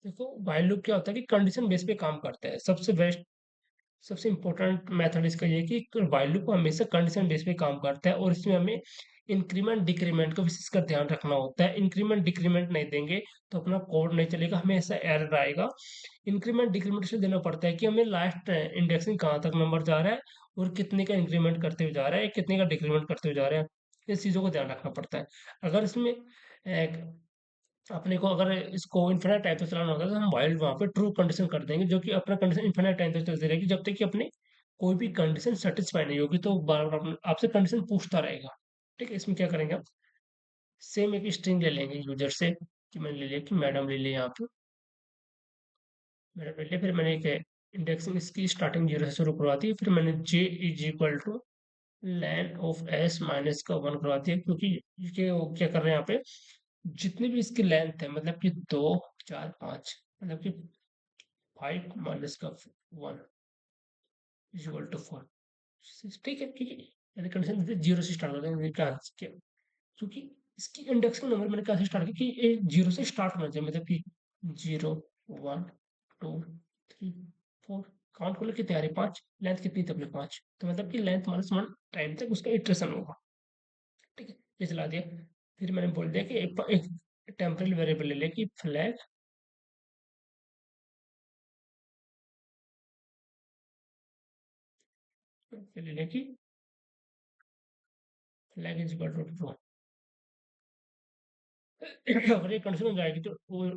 Speaker 1: देखो व्हाइल लूप क्या होता है कि कंडीशन बेस पे काम करता है। सबसे बेस्ट, सबसे इम्पोर्टेंट मेथड इसका ये है कि व्हाइल लूप हमेशा कंडीशन बेस पे काम करता है और इसमें हमें इंक्रीमेंट डिक्रीमेंट का विशेषकर ध्यान रखना होता है। इंक्रीमेंट डिक्रीमेंट नहीं देंगे तो अपना कोड नहीं चलेगा, हमेशा एरर आएगा। इंक्रीमेंट डिक्रीमेंट से देना पड़ता है कि हमें लास्ट इंडेक्सिंग कहाँ तक नंबर जा रहा है और कितने का इंक्रीमेंट करते हुए जा रहा है, कितने का डिक्रीमेंट करते हुए जा रहे हैं। इस चीज़ों को ध्यान रखना पड़ता है। अगर इसमें अपने को अगर इसको इन्फिनिट टाइम तक चलाना होगा तो हम वाइल्ड वहाँ पे ट्रू कंडीशन कर देंगे, जो कि अपना कंडीशन इन्फिनिट टाइम तक चलती रहेगी जब तक कि अपने कोई भी कंडीशन सेटिस्फाई नहीं होगी। तो बार बार आपसे कंडीशन पूछता रहेगा। ठीक है, इसमें क्या करेंगे आप, सेम एक स्ट्रिंग ले लेंगे यूजर से, कि मैंने ले लिया कि मैडम ले लिया यहाँ पे। मैडम ले लिया, फिर मैंने एक इंडेक्सिंग इसकी स्टार्टिंग 0 से शुरू करवा दी। फिर मैंने j is equal two lane of s minus का 1 करवा दिया, क्योंकि ये वो क्या कर रहे हैं यहाँ पे, जितनी भी इसकी लेंथ है, मतलब कि 2 4 5, मतलब कि 5 माइनस का 1 इज इक्वल टू 4। ठीक है, ठीक है। मैंने कंडीशन 0 से स्टार्ट कर दिया क्या किया, क्योंकि इसकी इंडेक्स का नंबर मैंने कैसे स्टार्ट किया कि ये 0 से स्टार्ट होना चाहिए, मतलब कि 0 1 2 3 4। काउंट कर लो कितने आ रहे, 5। लेंथ कितनी थी अपने, 5। तो मतलब कि लेंथ माइनस 1 टाइम तक उसका इटरेशन होगा। ठीक है, ये चला दिया। फिर मैंने बोल दिया कि एक टेम्पररी वेरिएबल ले ले कि फ्लैग, ले ले कि flag is equal to true. अगर ये कंडीशन हो जाएगी तो वो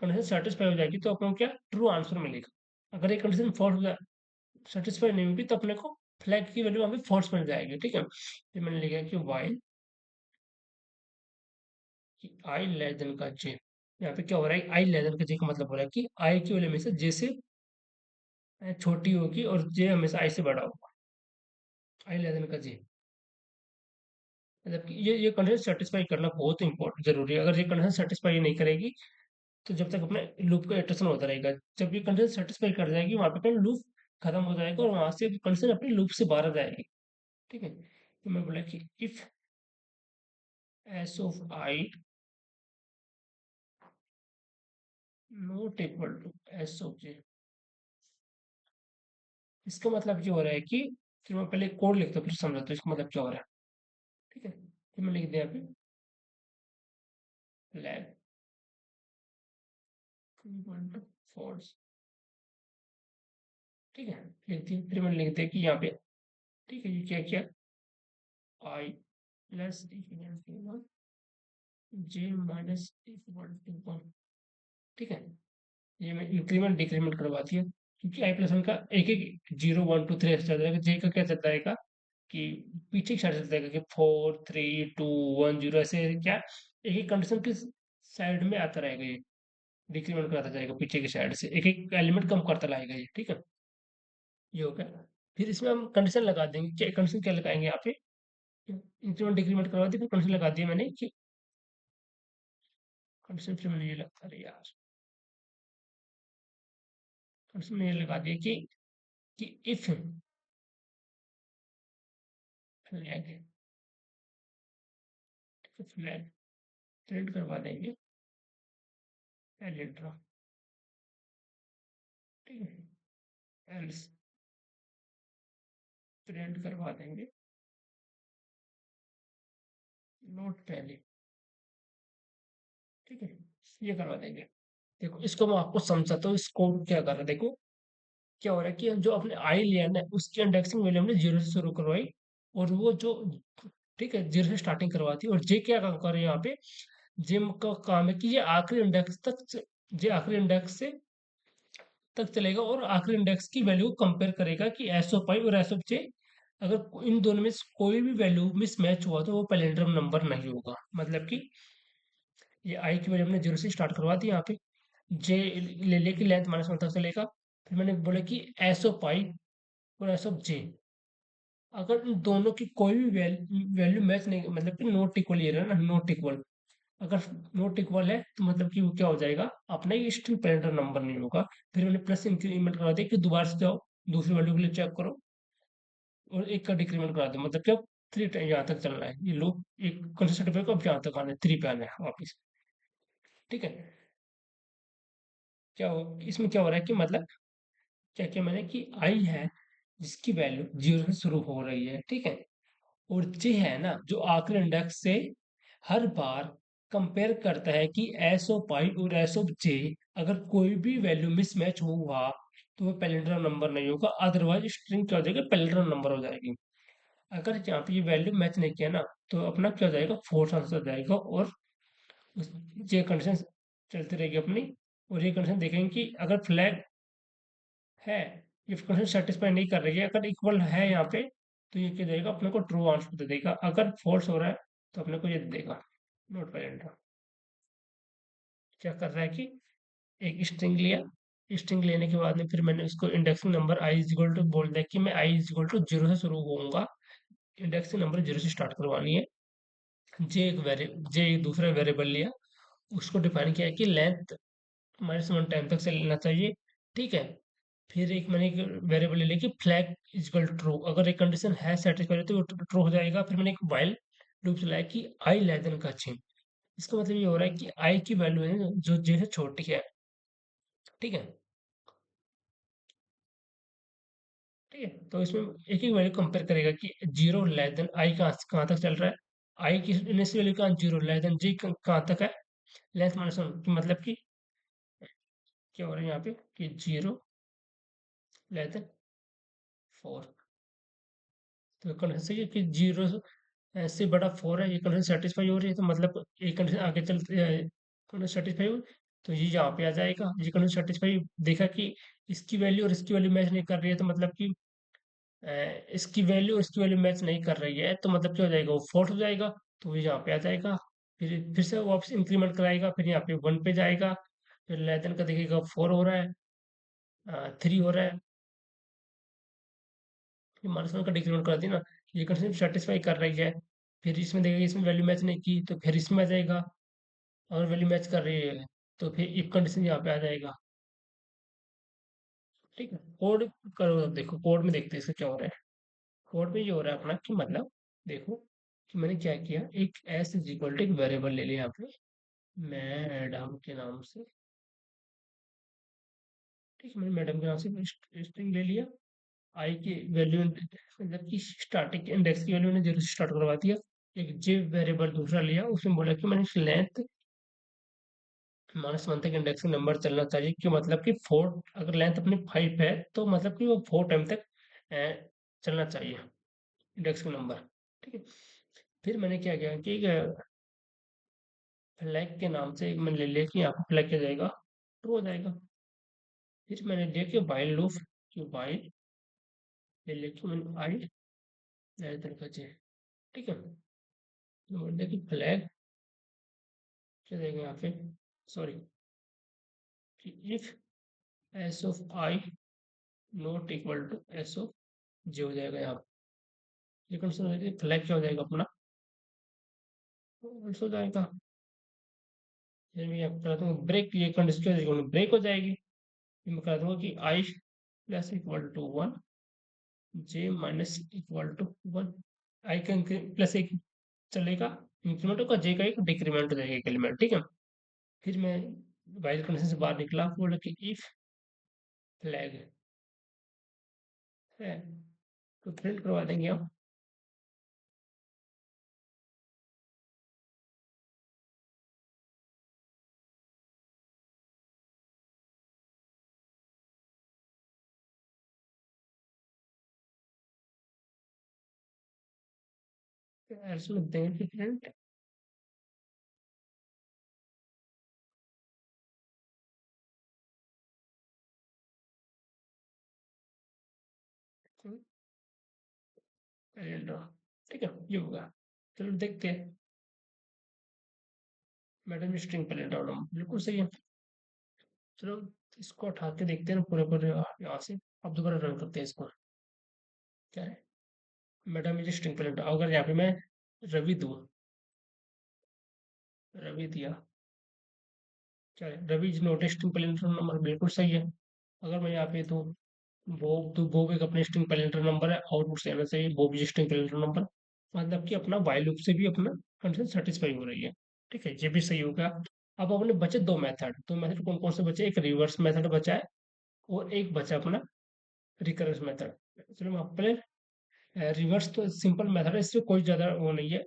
Speaker 1: कंडीशन सेटिस्फाई हो जाएगी तो अपने को क्या ट्रू आंसर मिलेगा। अगर ये कंडीशन फॉल्स हो जाए, सेटिस्फाई नहीं होगी, तो अपने को फ्लैग की वैल्यू वहाँ पे फॉल्स मिल जाएगी। ठीक है, फिर मैंने लिखा कि वाइल आई लेस देन का जे। यहाँ पे क्या हो रहा है, आई लेस देन का जे का मतलब हो रहा है कि आई की वैल्यू हमेशा जे से छोटी होगी और जे हमेशा आई से बड़ा होगा। आई लेस देन का जे, मतलब कि ये कंडीशन सेटिस्फाई करना बहुत इंपॉर्टेंट जरूरी है। अगर ये कंडीशन सेटिस्फाई नहीं करेगी तो जब तक अपने लूप का इटरेशन होता रहेगा। जब ये कंडीशन सेटिस्फाई कर जाएगी वहां पे अपना लूप खत्म हो जाएगा और वहां से कंडीशन अपने लूप से बाहर आ जाएगी। ठीक है, तो मैं बोला कि if S of I not equal to S of J, इसका मतलब ये हो रहा है कि, फिर मैं पहले कोड लिखता हूँ फिर समझाता हूँ इसका मतलब क्या हो रहा है। ठीक है, फिर मैं लिख दिया अभी फ्लैग इक्वल टू फॉल्स। ठीक है, लिख दिया। फिर मैंने लिख दिया कि यहाँ पे, ठीक है, ये क्या किया, I plus equal to 1, J minus equal to 1। ठीक है, ये मैं इंक्रीमेंट डिक्रीमेंट करवा दिया, क्योंकि आई प्लस वन का एक एक 0 1 2 3 ऐसे चल जाएगा। जे का क्या चलता रहेगा कि पीछे की साइड चलता रहेगा कि 4 3 2 1 0, ऐसे क्या एक एक कंडीशन की साइड में आता रहेगा ये, डिक्रीमेंट कराता जाएगा पीछे की साइड से, एक एक एलिमेंट कम करता लाएगा ये। ठीक है, ये हो गया। फिर इसमें हम कंडीशन लगा देंगे, क्या कंडीशन क्या लगाएंगे यहाँ पे, इंक्रीमेंट डिक्रीमेंट करवा दी, फिर कंडीशन लगा दिया मैंने कि कंडीशन, फिर मैंने ये लगा, अरे यार, कंडीशन मैंने ये लगा दिया कि इफ फ्लैग, फ्लैग प्रिंट करवा देंगे एलिट्रा। ठीक है, एल्स प्रिंट करवा देंगे नोट पहले। ठीक है, ये करवा देंगे। देखो इसको मैं आपको समझाता हूँ, इसको क्या कर रहा है देखो। क्या हो रहा है कि जो अपने आई लिया ना उसकी इंडेक्सिंग वैल्यू हमने जीरो से शुरू करवाई, और वो जो, ठीक है, जीरो से स्टार्टिंग करवाती है। और जे क्या काम कर रहे हैं यहाँ पे, जे का काम है कि ये आखिरी इंडेक्स तक जे आखिरी इंडेक्स से तक चलेगा और आखिरी इंडेक्स की वैल्यू को कंपेयर करेगा कि एस ऑफ आई और एस ऑफ जे, अगर इन दोनों में से कोई भी वैल्यू मिसमैच हुआ तो वो पैलिंड्रोम नंबर नहीं होगा। मतलब कि ये आई की वैल्यू हमने जीरो से स्टार्ट करवा दी यहाँ पे, जे ले लेके लेंथ माइनस वन तक चलेगा। फिर मैंने बोला कि एस ऑफ आई और एस ऑफ जे, अगर इन दोनों की कोई भी वैल्यू मैच नहीं, मतलब कि नॉट इक्वल, ये रहा ना, नॉट इक्वल, अगर नॉट इक्वल है तो मतलब कि वो क्या हो जाएगा, अपना ही स्ट्रिंग पैरामीटर नंबर नहीं होगा। फिर मैंने प्लस इंक्रीमेंट करा दिया कि दोबारा से जाओ दूसरी वैल्यू के लिए चेक करो, और एक का डिक्रीमेंट करा दो, मतलब कि अब थ्री टाइम यहाँ तक चलना है ये लूप, एक कंसिस्टेंट पे को अब यहाँ तक आना है, थ्री पे आना है वापिस। ठीक है, क्या हो इसमें क्या हो रहा है कि मतलब क्या क्या मैंने कि आई है जिसकी वैल्यू जीरो से शुरू हो रही है, ठीक है, और जे है ना जो आखिरी इंडेक्स से हर बार कंपेयर करता है कि एस ऑफ पाई और एस ऑफ जे, अगर कोई भी वैल्यू मिसमैच हुआ तो वो पैलिंड्रोम नंबर नहीं होगा, अदरवाइज स्ट्रिंग क्या हो जाएगी, पैलिंड्रोम नंबर हो जाएगी। अगर यहाँ पे ये वैल्यू मैच नहीं किया ना तो अपना क्या हो जाएगा, फोर्स आंसर हो जाएगा, और ये कंडीशन चलती रहेगी अपनी। और ये कंडीशन देखेंगे कि अगर फ्लैग है, ये कंडीशन सेटिस्फाई नहीं कर रही है, अगर इक्वल है यहाँ पे तो ये क्या देगा, अपने को ट्रू आंसर दे देगा। अगर फॉल्स हो रहा है तो अपने को ये दे देगा नोट पैरेंट। क्या कर रहा है कि एक स्ट्रिंग लिया, स्ट्रिंग लेने के बाद में फिर मैंने उसको indexing number I is equal to बोल दिया कि मैं I is equal to zero से शुरू होऊंगा, इंडेक्सिंग नंबर जीरो से स्टार्ट करवानी है। जे एक दूसरा वेरिएबल लिया, उसको डिफाइन किया कि लेंथ माइनस वन टाइम तक चलना चाहिए, ठीक है। फिर एक मैंने एक वेरिएबल ले लिया कि फ्लैग इक्वल ट्रू, अगर एक कंडीशन है सेटिस्फाई तो वो ट्रू हो जाएगा। फिर मैंने एक वाइल लूप चलाया कि आई लेस देन का चिन्ह, इसका मतलब ये हो रहा है कि आई की वैल्यू है जो जे से छोटी है, ठीक है। ठीक है, तो इसमें एक एक वैल्यू कंपेयर करेगा कि जीरो लेस देन आई कहाँ तक चल रहा है, आई की इनिशियल वैल्यू कहाँ, जीरो लेस देन जी कहाँ तक है, लेंथ माइनस वन, मतलब कि क्या हो रहा है यहाँ पे कि जीरो लेस देन फोर। तो कंडीशन सही है कि जीरो से बड़ा फोर है, ये कंडीशन सेटिस्फाई हो रही है, तो मतलब ये कंडीशन आगे चलते कंडीशन सेटिस्फाई हो, तो ये यहाँ पे आ जाएगा। ये कंडीशन सेटिस्फाई देखा कि इसकी वैल्यू और इसकी वैल्यू मैच नहीं कर रही है, तो मतलब कि इसकी वैल्यू और इसकी वैल्यू मैच नहीं कर रही है, तो मतलब क्या हो जाएगा, वो फोर्थ हो जाएगा, तो ये यहाँ पे आ जाएगा। फिर से वापस इंक्रीमेंट कराएगा, फिर यहाँ पे वन पे जाएगा, फिर लेदन का देखिएगा फोर हो रहा है, थ्री हो रहा है, फिर माइनस वन का डिक्रीमेंट करा दिया ना, ये कंडीशन सेटिस्फाई कर रही है। फिर इसमें देखेगा इसमें वैल्यू मैच नहीं की तो फिर इसमें आ जाएगा, और वैल्यू मैच कर रही है तो फिर इफ कंडीशन यहाँ पे आ जाएगा। ठीक है, कोड करो, अब देखो कोड में देखते हैं इसका क्या हो रहा है। कोड में ये हो रहा है अपना कि मतलब देखो कि मैंने क्या किया, एक एस इज इक्वल टू एक वेरिएबल ले लिया यहाँ पे मैडम के नाम से, ठीक है, मैंने मैडम के नाम से स्ट्रिंग ले लिया, आई की वैल्यू मतलब कि स्टार्टिंग इंडेक्स की वैल्यू ने जीरो से स्टार्ट करवा दिया। एक जे वेरिएबल दूसरा लिया, उसमें बोला कि मैंने लेंथ माइनस वन तक इंडेक्सिंग नंबर चलना चाहिए, कि मतलब कि फोर, अगर लेंथ अपनी फाइव है तो मतलब कि वो फोर टाइम तक चलना चाहिए इंडेक्सिंग नंबर, ठीक है। फिर मैंने क्या किया कि फ्लैग के नाम से एक मैंने ले लिया कि यहाँ पर फ्लैग क्या जाएगा, ट्रू हो जाएगा। फिर मैंने लिया कि वाइल लूप, कि वाइल ले लिया कि मैंने आई लेस का चाहिए, ठीक है। तो मैंने लिया कि फ्लैग क्या जाएगा यहाँ पे, सॉरी, कि if S of I not equal to S of J हो जाएगा यहाँ पे। ये कंडीशन हो जाएगी, फ्लैग क्या हो जाएगा अपना, false हो जाएगा। फिर मैं यहाँ करा दूंगा ब्रेक, ये कंडीशन क्या हो जाएगी, ब्रेक हो जाएगी। फिर मैं करा दूंगा कि I plus equal to one, J minus equal to one, I का प्लस एक चलेगा, इंक्रीमेंट होगा, जे का एक डिक्रीमेंट हो जाएगा एक एलिमेंट, ठीक है। फिर मैं वाइल कंडीशन से बाहर निकला, बोला कि इफ फ्लैग है तो प्रिंट करवा देंगे हम एल्स में देंगे डिफरेंट कैलेंडर। ठीक है, ये होगा। चलो देखते हैं। मैडम स्ट्रिंग कैलेंडर बिल्कुल सही है। चलो इसको उठा के देखते हैं ना पूरे पूरे यहाँ से। अब दोबारा रन करते हैं इसको। क्या है? Madam is string calendar. अगर यहाँ पे मैं रवि दूँ, रवि दिया, क्या है? Ravi is not string calendar number, बिल्कुल सही है। अगर मैं यहाँ पे दूँ बॉब, तो बॉब एक अपने स्ट्रिंग कैलेंडर नंबर है, आउटपुट से आना चाहिए Bob is string calendar number. मतलब कि अपना वाइल लूप से भी अपना कंडीशन सेटिस्फाई हो रही है। ठीक है, ये भी सही हो गया। अब अपने बचे दो मेथड कौन कौन से बचे? एक रिवर्स मेथड बचा है और एक बचा अपना रिकरेंस मेथड। चलो मैं पहले रिवर्स तो सिंपल मेथड है, इसमें कोई ज़्यादा वो नहीं है।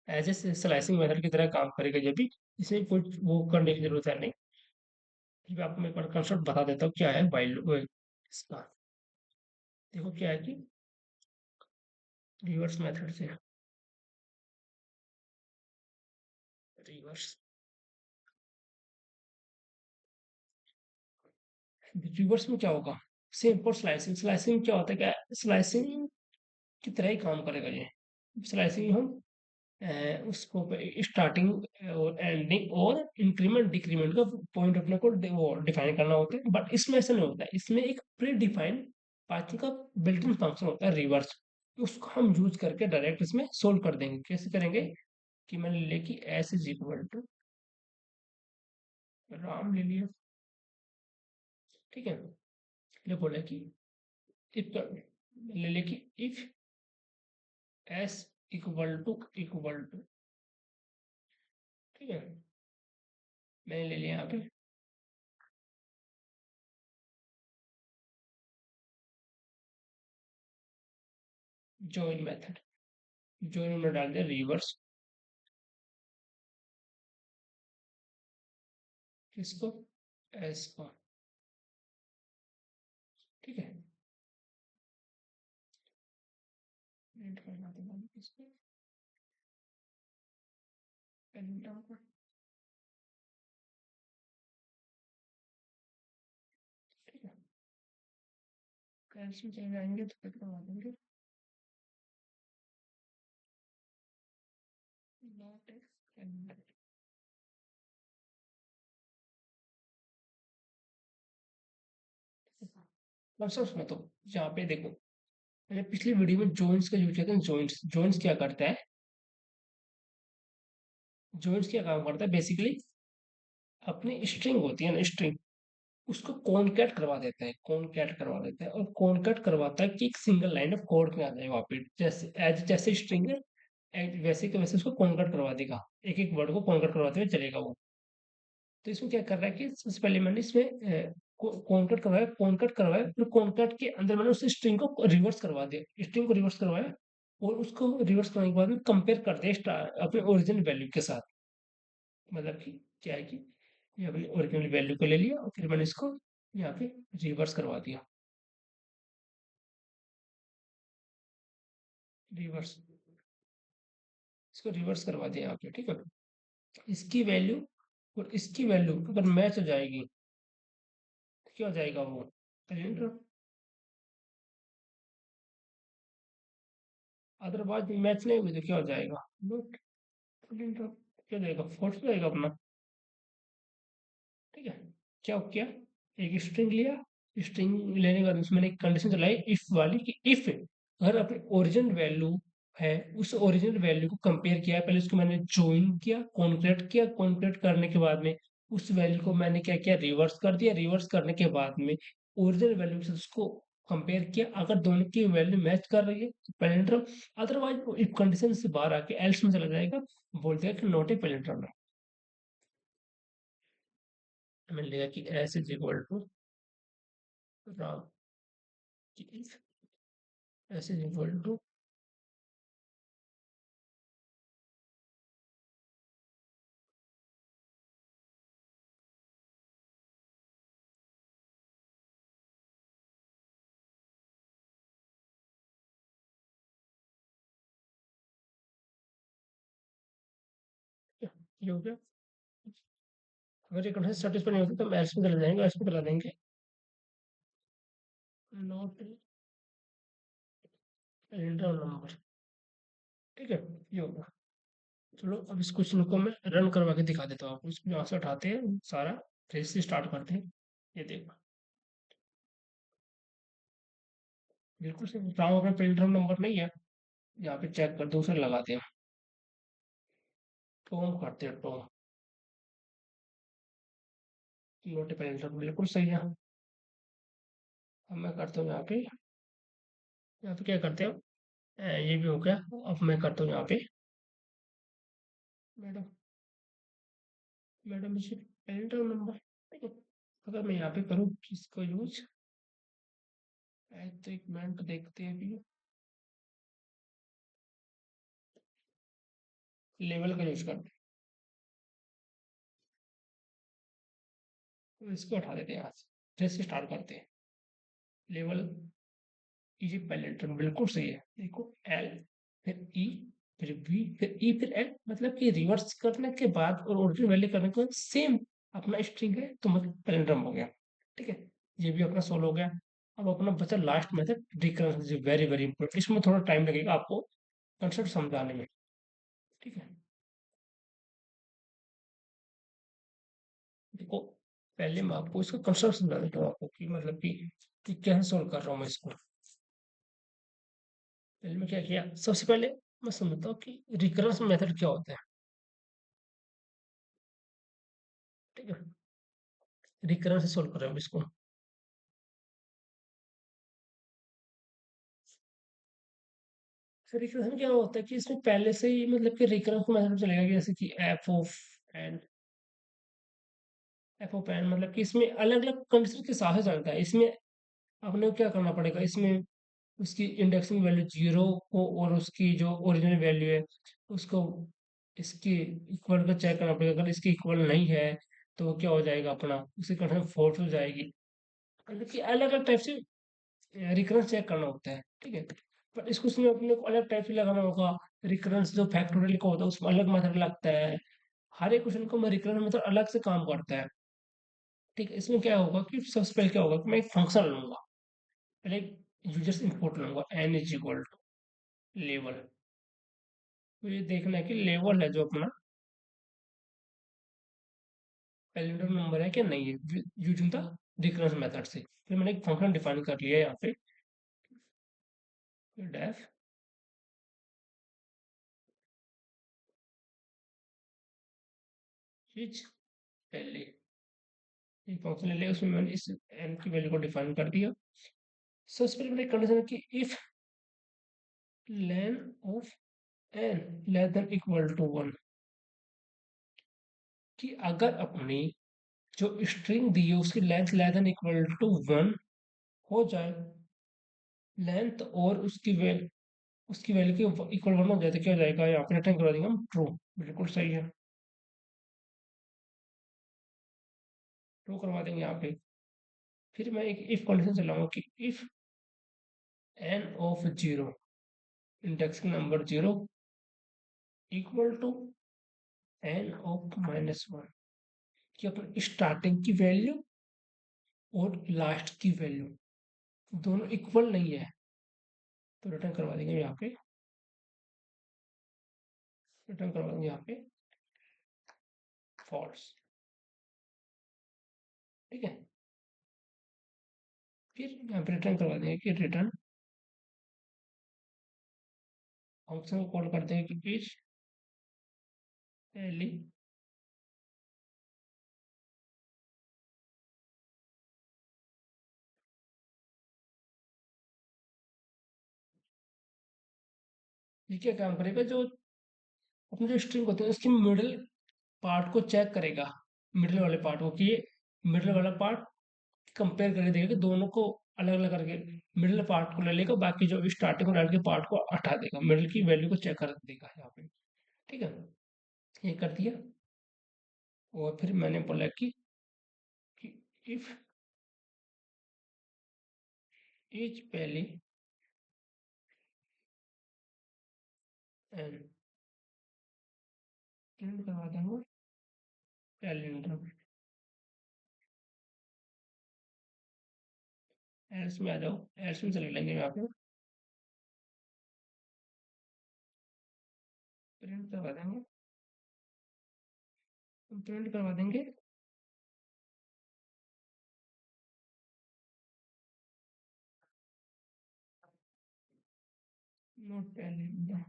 Speaker 1: एज ए स्लाइसिंग मेथड की तरह काम करेगा ये भी। इसमें कोई वो करने की जरूरत है नहीं। फिर मैं आपको एक बार कंसेप्ट बता देता हूँ क्या है वाइल इसका। देखो क्या है कि रिवर्स मेथड से रिवर्स रिवर्स में क्या होगा? Same for slicing. स्लाइसिंग क्या होता है? क्या स्लाइसिंग की तरह ही काम करेगा ये। स्लाइसिंग हम उसको स्टार्टिंग और एंडिंग और इंक्रीमेंट डिक्रीमेंट का पॉइंट अपने को वो डिफाइन करना होता है, बट इसमें ऐसा नहीं होता है। इसमें एक प्री डिफाइंड पाइथन का बिल्ट इन फंक्शन होता है रिवर्स। उसको हम यूज करके डायरेक्ट इसमें सोल्व कर देंगे। कैसे करेंगे? कि मैंने ले कि S is equal to Ram ले लिया। ठीक है, ये बोला कि इफ ले ले कि इफ एस इक्वल टू, ठीक है, मैंने ले लिया यहाँ पे जॉइन मेथड। जॉइन में डाल दिया रिवर्स। किसको? एस को। ठीक है, प्रिंट करना तो मैंने किसको? कैलेंडर को। ठीक है, कैल्स में चले जाएंगे तो फिर करवा देंगे। Not x calendar. कंसेप्ट में तो यहाँ पे देखो, मैंने पिछली वीडियो में जॉइंट्स का यूज किया था। जॉइंट्स जॉइंट्स क्या करता है? जॉइंट्स क्या काम करता है बेसिकली? अपनी स्ट्रिंग होती है ना, स्ट्रिंग, उसको कॉनकैट करवा देता है। कॉनकैट करवा देता है, और कॉनकैट करवाता है कि एक सिंगल लाइन ऑफ कोड में आ जाए वहाँ पे। जैसे एज जैसे स्ट्रिंग है, वैसे के वैसे उसको कॉनकैट करवा देगा। एक एक वर्ड को कॉनकैट करवाते हुए चलेगा वो। तो इसमें क्या कर रहा है कि सबसे पहले मैंने इसमें कॉनकट करवाया, फिर कॉनकट के अंदर मैंने उस स्ट्रिंग को रिवर्स करवा दिया। स्ट्रिंग को रिवर्स करवाया और उसको रिवर्स करने के बाद में कंपेयर कर दिया अपने ओरिजिनल वैल्यू के साथ। मतलब कि क्या है कि ये अपनी ओरिजिनल वैल्यू को ले लिया और फिर मैंने इसको यहाँ पे रिवर्स करवा दिया। रिवर्स, इसको रिवर्स करवा दिया यहाँ पे। ठीक है, इसकी वैल्यू और इसकी वैल्यू अगर मैच हो जाएगी तो क्या हो जाएगा वो? कैलेंडर। अदरवाइज मैच नहीं हुई तो क्या हो जाएगा? Note calendar. क्या जाएगा? फोर्थ जाएगा अपना। ठीक है, क्या हो गया? एक स्ट्रिंग लिया, स्ट्रिंग लेने के बाद उसमें मैंने एक कंडीशन चलाई इफ वाली, कि इफ अगर अपनी ओरिजिनल वैल्यू है, उस ओरिजिनल वैल्यू को कंपेयर किया, पहले उसको मैंने ज्वाइन किया, कॉन्कैट किया, कॉन्कैट करने के बाद में उस वैल्यू को मैंने क्या किया? रिवर्स कर दिया। रिवर्स करने के बाद में ओरिजिनल वैल्यू से उसको कंपेयर किया। अगर दोनों की वैल्यू मैच कर रही है तो पैलेंड्रम। अदरवाइज वो इफ कंडीशन से बाहर आके एल्स में चला जाएगा, बोल देगा कि नॉट ए पैलेंड्रम। मैंने लिखा कि S is equal to Ram की एस इज इक्वल टू ये हो गया। अगर ये कंडीशन सेटिस्फाई नहीं होती तो हम एल्स पे चले जाएंगे, एल्स पे चला देंगे नॉट रेंडम नंबर। ठीक है, ये होगा। चलो अब इस क्वेश्चन को मैं रन करवा के दिखा देता हूँ आपको। इसको यहाँ से उठाते हैं सारा, फिर से स्टार्ट करते हैं। ये देखो, बिल्कुल सही राम अपना प्रिंटर नंबर नहीं है। यहाँ पे चेक कर दूसरे लगाते हैं, टॉम करते हैं टॉम। नोट प्रिंटर बिल्कुल सही है। अब मैं करता हूँ यहाँ पे क्या करते हैं, ये भी हो गया। अब मैं करता हूँ यहाँ पे मैडम, मैडम इसे प्रिंटर नंबर। ठीक है, अगर मैं यहाँ पे करूँ किसको यूज, तो एक मिनट देखते हैं अभी। लेवल का यूज करते हैं, तो इसको हटा देते हैं यहाँ से, फिर से स्टार्ट करते हैं। लेवल ये पहले टर्म बिल्कुल सही है। देखो एल, फिर ई, फिर बी, फिर ई, फिर एल, मतलब कि रिवर्स करने के बाद और ओरिजिनल वैल्यू करने के बाद सेम अपना स्ट्रिंग है, तो मतलब पैरेंटम हो गया। ठीक है, ये भी अपना सोल्व हो गया। अब अपना बचा last method recurrence, very very important. इसमें थोड़ा टाइम लगेगा आपको कंसेप्ट समझाने में। ठीक है, देखो पहले मैं आपको इसका कंसेप्ट समझा देता हूँ आपको, कि मतलब कि कैसे सोल्व कर रहा हूँ मैं इसको। पहले मैं क्या किया, सबसे पहले मैं समझता हूँ कि रिकरेंस मेथड क्या होता है। ठीक है, रिकरेंस से सोल्व कर रहे हैं इसको। फिर रिकरेंस क्या होता है कि इसमें पहले से ही मतलब कि रिकरेंस मेथड चलेगा, कि जैसे कि एन, एफ ऑफ एन, मतलब कि इसमें अलग अलग कंडीशन के हिसाब से चलता है। इसमें अपने को क्या करना पड़ेगा, इसमें उसकी इंडेक्सिंग वैल्यू जीरो हो, और उसकी जो ओरिजिनल वैल्यू है उसको इसकी इक्वल का चेक करना पड़ेगा। अगर इसकी इक्वल नहीं है तो वो क्या हो जाएगा, अपना उसकी कंडीशन फोर्स हो जाएगी। मतलब कि अलग अलग टाइप से रिकरेंस चेक करना होता है। ठीक है, पर इसको उसमें अपने को अलग टाइप से लगाना होगा। रिकरेंस जो फैक्टोरियल का होता है उसमें अलग मेथड लगता है। हर एक क्वेश्चन को मैं रिकरेंस मेथड अलग से काम करता है। ठीक है, इसमें क्या होगा कि सबसे पहले क्या होगा कि मैं एक फंक्शन लूंगा। पहले यूजर्स इनपुट लूंगा, N is equal to level. तो ये देखना है कि लेवल है जो अपना कैलेंडर नंबर है क्या नहीं है, यूजिंग द रिकरेंस मेथड से। फिर मैंने एक फंक्शन डिफाइन कर लिया है यहाँ पे, डेफ इज पहले एक फंक्शन ले लिया, उसमें मैंने इस एन की वैल्यू को डिफाइन कर दिया। सबसे पहले मैंने कंडीशन है कि if len of N less than equal to one, कि अगर अपनी जो स्ट्रिंग दी है उसकी length less than equal to one हो जाए, लेंथ और उसकी वैल्यू के इक्वल वन हो जाए, तो क्या हो जाएगा, यहाँ पे रिटर्न करवा देंगे हम ट्रू। बिल्कुल सही है, ट्रू करवा देंगे यहाँ पे। फिर मैं एक इफ कंडीशन चलाऊंगा कि if N of zero, index number zero, equal to N of minus one, कि अपने स्टार्टिंग की वैल्यू और लास्ट की वैल्यू दोनों इक्वल नहीं है, तो रिटर्न करवा देंगे यहाँ पे, रिटर्न करवा देंगे यहाँ पे फॉल्स। ठीक है, फिर यहाँ पे रिटर्न करवा देंगे कि रिटर्न, फंक्शन को कॉल करते हैं कि इज पहली, ये क्या काम करेगा, जो अपने जो स्ट्रिंग होते हैं उसकी मिडिल पार्ट को चेक करेगा, मिडिल वाले पार्ट को, कि ये मिडिल वाला पार्ट कंपेयर करके देखेगा कि दोनों को अलग अलग करके मिडिल पार्ट को ले लेगा, बाकी जो स्टार्टिंग और एंड के पार्ट को हटा देगा, मिडिल की वैल्यू को चेक कर देगा यहाँ पे। ठीक है, ये कर दिया। और फिर मैंने बोला कि इफ इज पहले एंड, करवा देंगे पैलिंड्रोम। एल्स में आ जाओ, एल्स में चले लेंगे यहाँ पे, प्रिंट करवा देंगे, प्रिंट करवा देंगे। Note palindrome,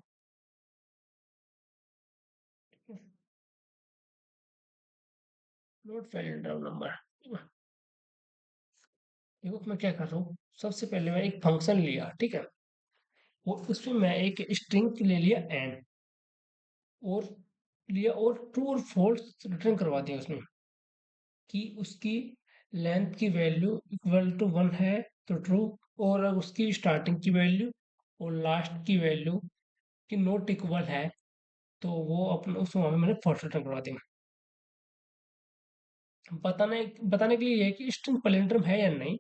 Speaker 1: note palindrome number. देखो मैं क्या कर रहा हूँ, सबसे पहले मैं एक फंक्शन लिया, ठीक है, वो उसमें मैं एक स्ट्रिंग ले लिया एन, और लिया और ट्रू और फॉल्स रिटर्न करवा दिया उसमें, कि उसकी लेंथ की वैल्यू इक्वल टू 1 है तो ट्रू, और अगर उसकी स्टार्टिंग की वैल्यू और लास्ट की वैल्यू की नोट इक्वल है तो वो अपना उस मामले में मैंने फॉल्स रिटर्न करवा दिया। बताने के लिए ये है कि स्ट्रिंग पैलिंड्रोम है या नहीं।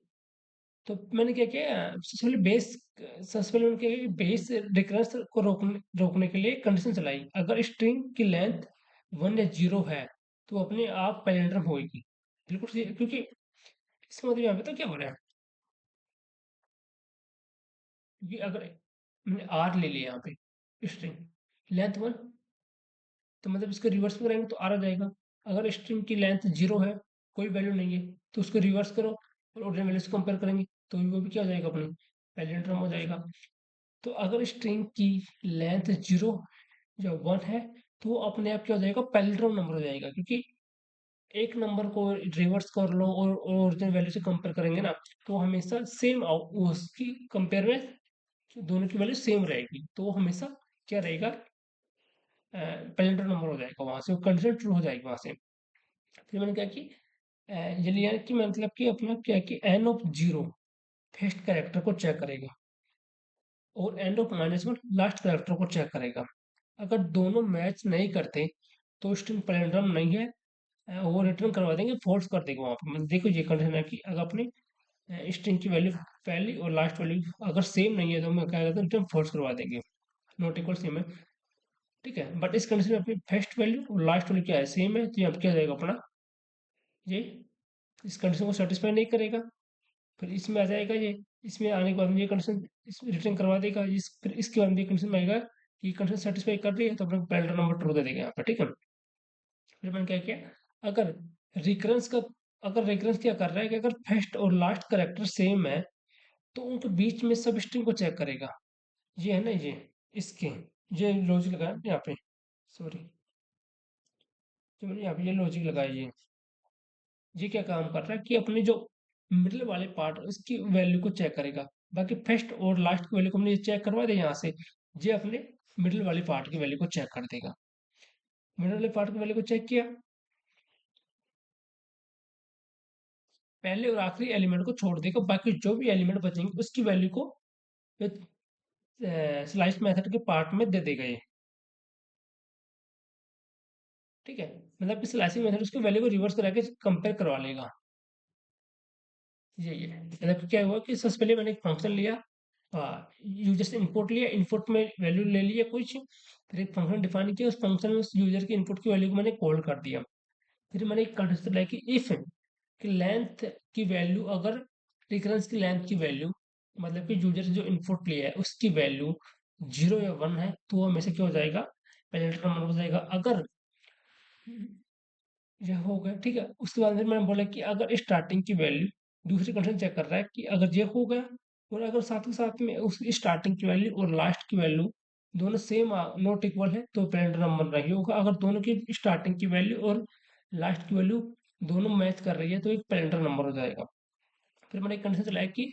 Speaker 1: तो मैंने क्या किया, सबसे पहले उनके बेस रिकरेंस को रोकने के लिए कंडीशन चलाई, अगर स्ट्रिंग की लेंथ 1 या 0 है तो अपने आप पैलिंड्रोम होगी। बिल्कुल सही, क्योंकि इसका मतलब यहाँ पे तो क्या हो रहा है, क्योंकि अगर मैंने आर ले लिया यहाँ पे स्ट्रिंग लेंथ 1, तो मतलब इसको रिवर्स में करेंगे तो आर आ जाएगा। अगर स्ट्रिंग की लेंथ 0 है, कोई वैल्यू नहीं है, तो उसको रिवर्स करो और ओरिजिनल वैल्यू से कंपेयर करेंगे तो वो भी क्या हो जाएगा, अपनी पैलिंड्रोम हो जाएगा। तो अगर स्ट्रिंग की लेंथ 0 या 1 है तो वो अपने आप क्या हो जाएगा, पैलिंड्रोम नंबर हो जाएगा, क्योंकि एक नंबर को रिवर्स कर लो और ओरिजिनल वैल्यू से कंपेयर करेंगे ना, तो हमेशा सेम उसकी कंपेयर में दोनों की वैल्यू सेम रहेगी, तो वो हमेशा क्या रहेगा, पैलेंड्रोम नंबर हो जाएगा, वहां से वो कंडीशन ट्रू हो जाएगी वहां से। फिर मैंने क्या कि ये लिया कि मतलब कि अपना क्या कि N of zero first character को चेक करेगा और एंड ऑफ -1 लास्ट कैरेक्टर को चेक करेगा। अगर दोनों मैच नहीं करते तो स्ट्रिंग पैलिंड्रोम नहीं है, वो रिटर्न करवा देंगे, फॉल्स कर देगा वहाँ पे। मतलब देखो ये कंडीशन है कि अगर अपनी स्ट्रिंग की वैल्यू पहली और लास्ट वैल्यू अगर सेम नहीं है तो हम क्या कहते हैं, रिटर्न फॉल्स करवा देंगे, नॉट इक्वल सेम है, ठीक है। बट इस कंडीशन में अपनी फर्स्ट वैल्यू और लास्ट वैल्यू क्या है, सेम है, तो यहाँ पे क्या हो जाएगा अपना, ये इस कंडीशन को सेटिस्फाई नहीं करेगा। फिर इसमें आ जाएगा ये, इसमें आने के बाद में ये कंडीशन इसमें रिटर्न करवा देगा, फिर इसके बाद में ये कंडीशन में आएगा कि कंडीशन सेटिस्फाई कर रही है तो अपने पैरेलल नंबर ट्रू दे देगा यहाँ पे, ठीक है। फिर मैंने क्या किया, अगर रिकरेंस का अगर रिकरेंस क्या कर रहा है कि अगर फर्स्ट और लास्ट करेक्टर सेम है तो उनके बीच में सब स्ट्रिंग को चेक करेगा। ये है ना, ये इसके ये लॉजिक लगाया यहाँ पे, सॉरी, जो मैंने यहाँ पे ये लॉजिक लगाया, ये क्या काम कर रहा है कि अपने जो मिडिल वाले पार्ट उसकी वैल्यू को चेक करेगा। बाकी फर्स्ट और लास्ट की वैल्यू को हमने चेक करवा दिया यहाँ से, ये अपने मिडिल वाले पार्ट की वैल्यू को चेक कर देगा। मिडिल वाले पार्ट की वैल्यू को चेक किया, पहले और आखिरी एलिमेंट को छोड़ देगा, बाकी जो भी एलिमेंट बचेंगे उसकी वैल्यू को स्लाइस मेथड के पार्ट में दे देगा ये, ठीक है। मतलब कि स्लाइसिंग मेथड उसकी वैल्यू को रिवर्स करा के कंपेयर करवा लेगा। ये मतलब कि क्या हुआ कि सबसे पहले मैंने एक फंक्शन लिया, यूजर से इनपुट लिया, इनपुट में वैल्यू ले लिया कुछ, फिर एक फंक्शन डिफाइन किया, उस फंक्शन में उस यूजर के इनपुट की वैल्यू को मैंने कॉल कर दिया। फिर मैंने एक कंडीशन लाई कि इफ कि लेंथ की वैल्यू अगर रिकरेंस की लेंथ की वैल्यू मतलब कि यूजर जो इनपुट लिया है उसकी वैल्यू 0 या 1 है तो वो हमेशा क्या हो जाएगा, पैरेलल नंबर हो जाएगा। अगर ये हो गया, ठीक है। उसके बाद फिर मैंने बोला कि अगर स्टार्टिंग की वैल्यू दूसरी कंडीशन चेक कर रहा है कि अगर ये हो गया और अगर साथ के साथ में उस स्टार्टिंग की वैल्यू और लास्ट की वैल्यू दोनों सेम नॉट इक्वल है तो पैरेलल नंबर नहीं होगा। अगर दोनों की स्टार्टिंग की वैल्यू और लास्ट की वैल्यू दोनों मैच कर रही है तो एक पैरेलल नंबर हो जाएगा। फिर मैंने एक कंडीशन चलाया कि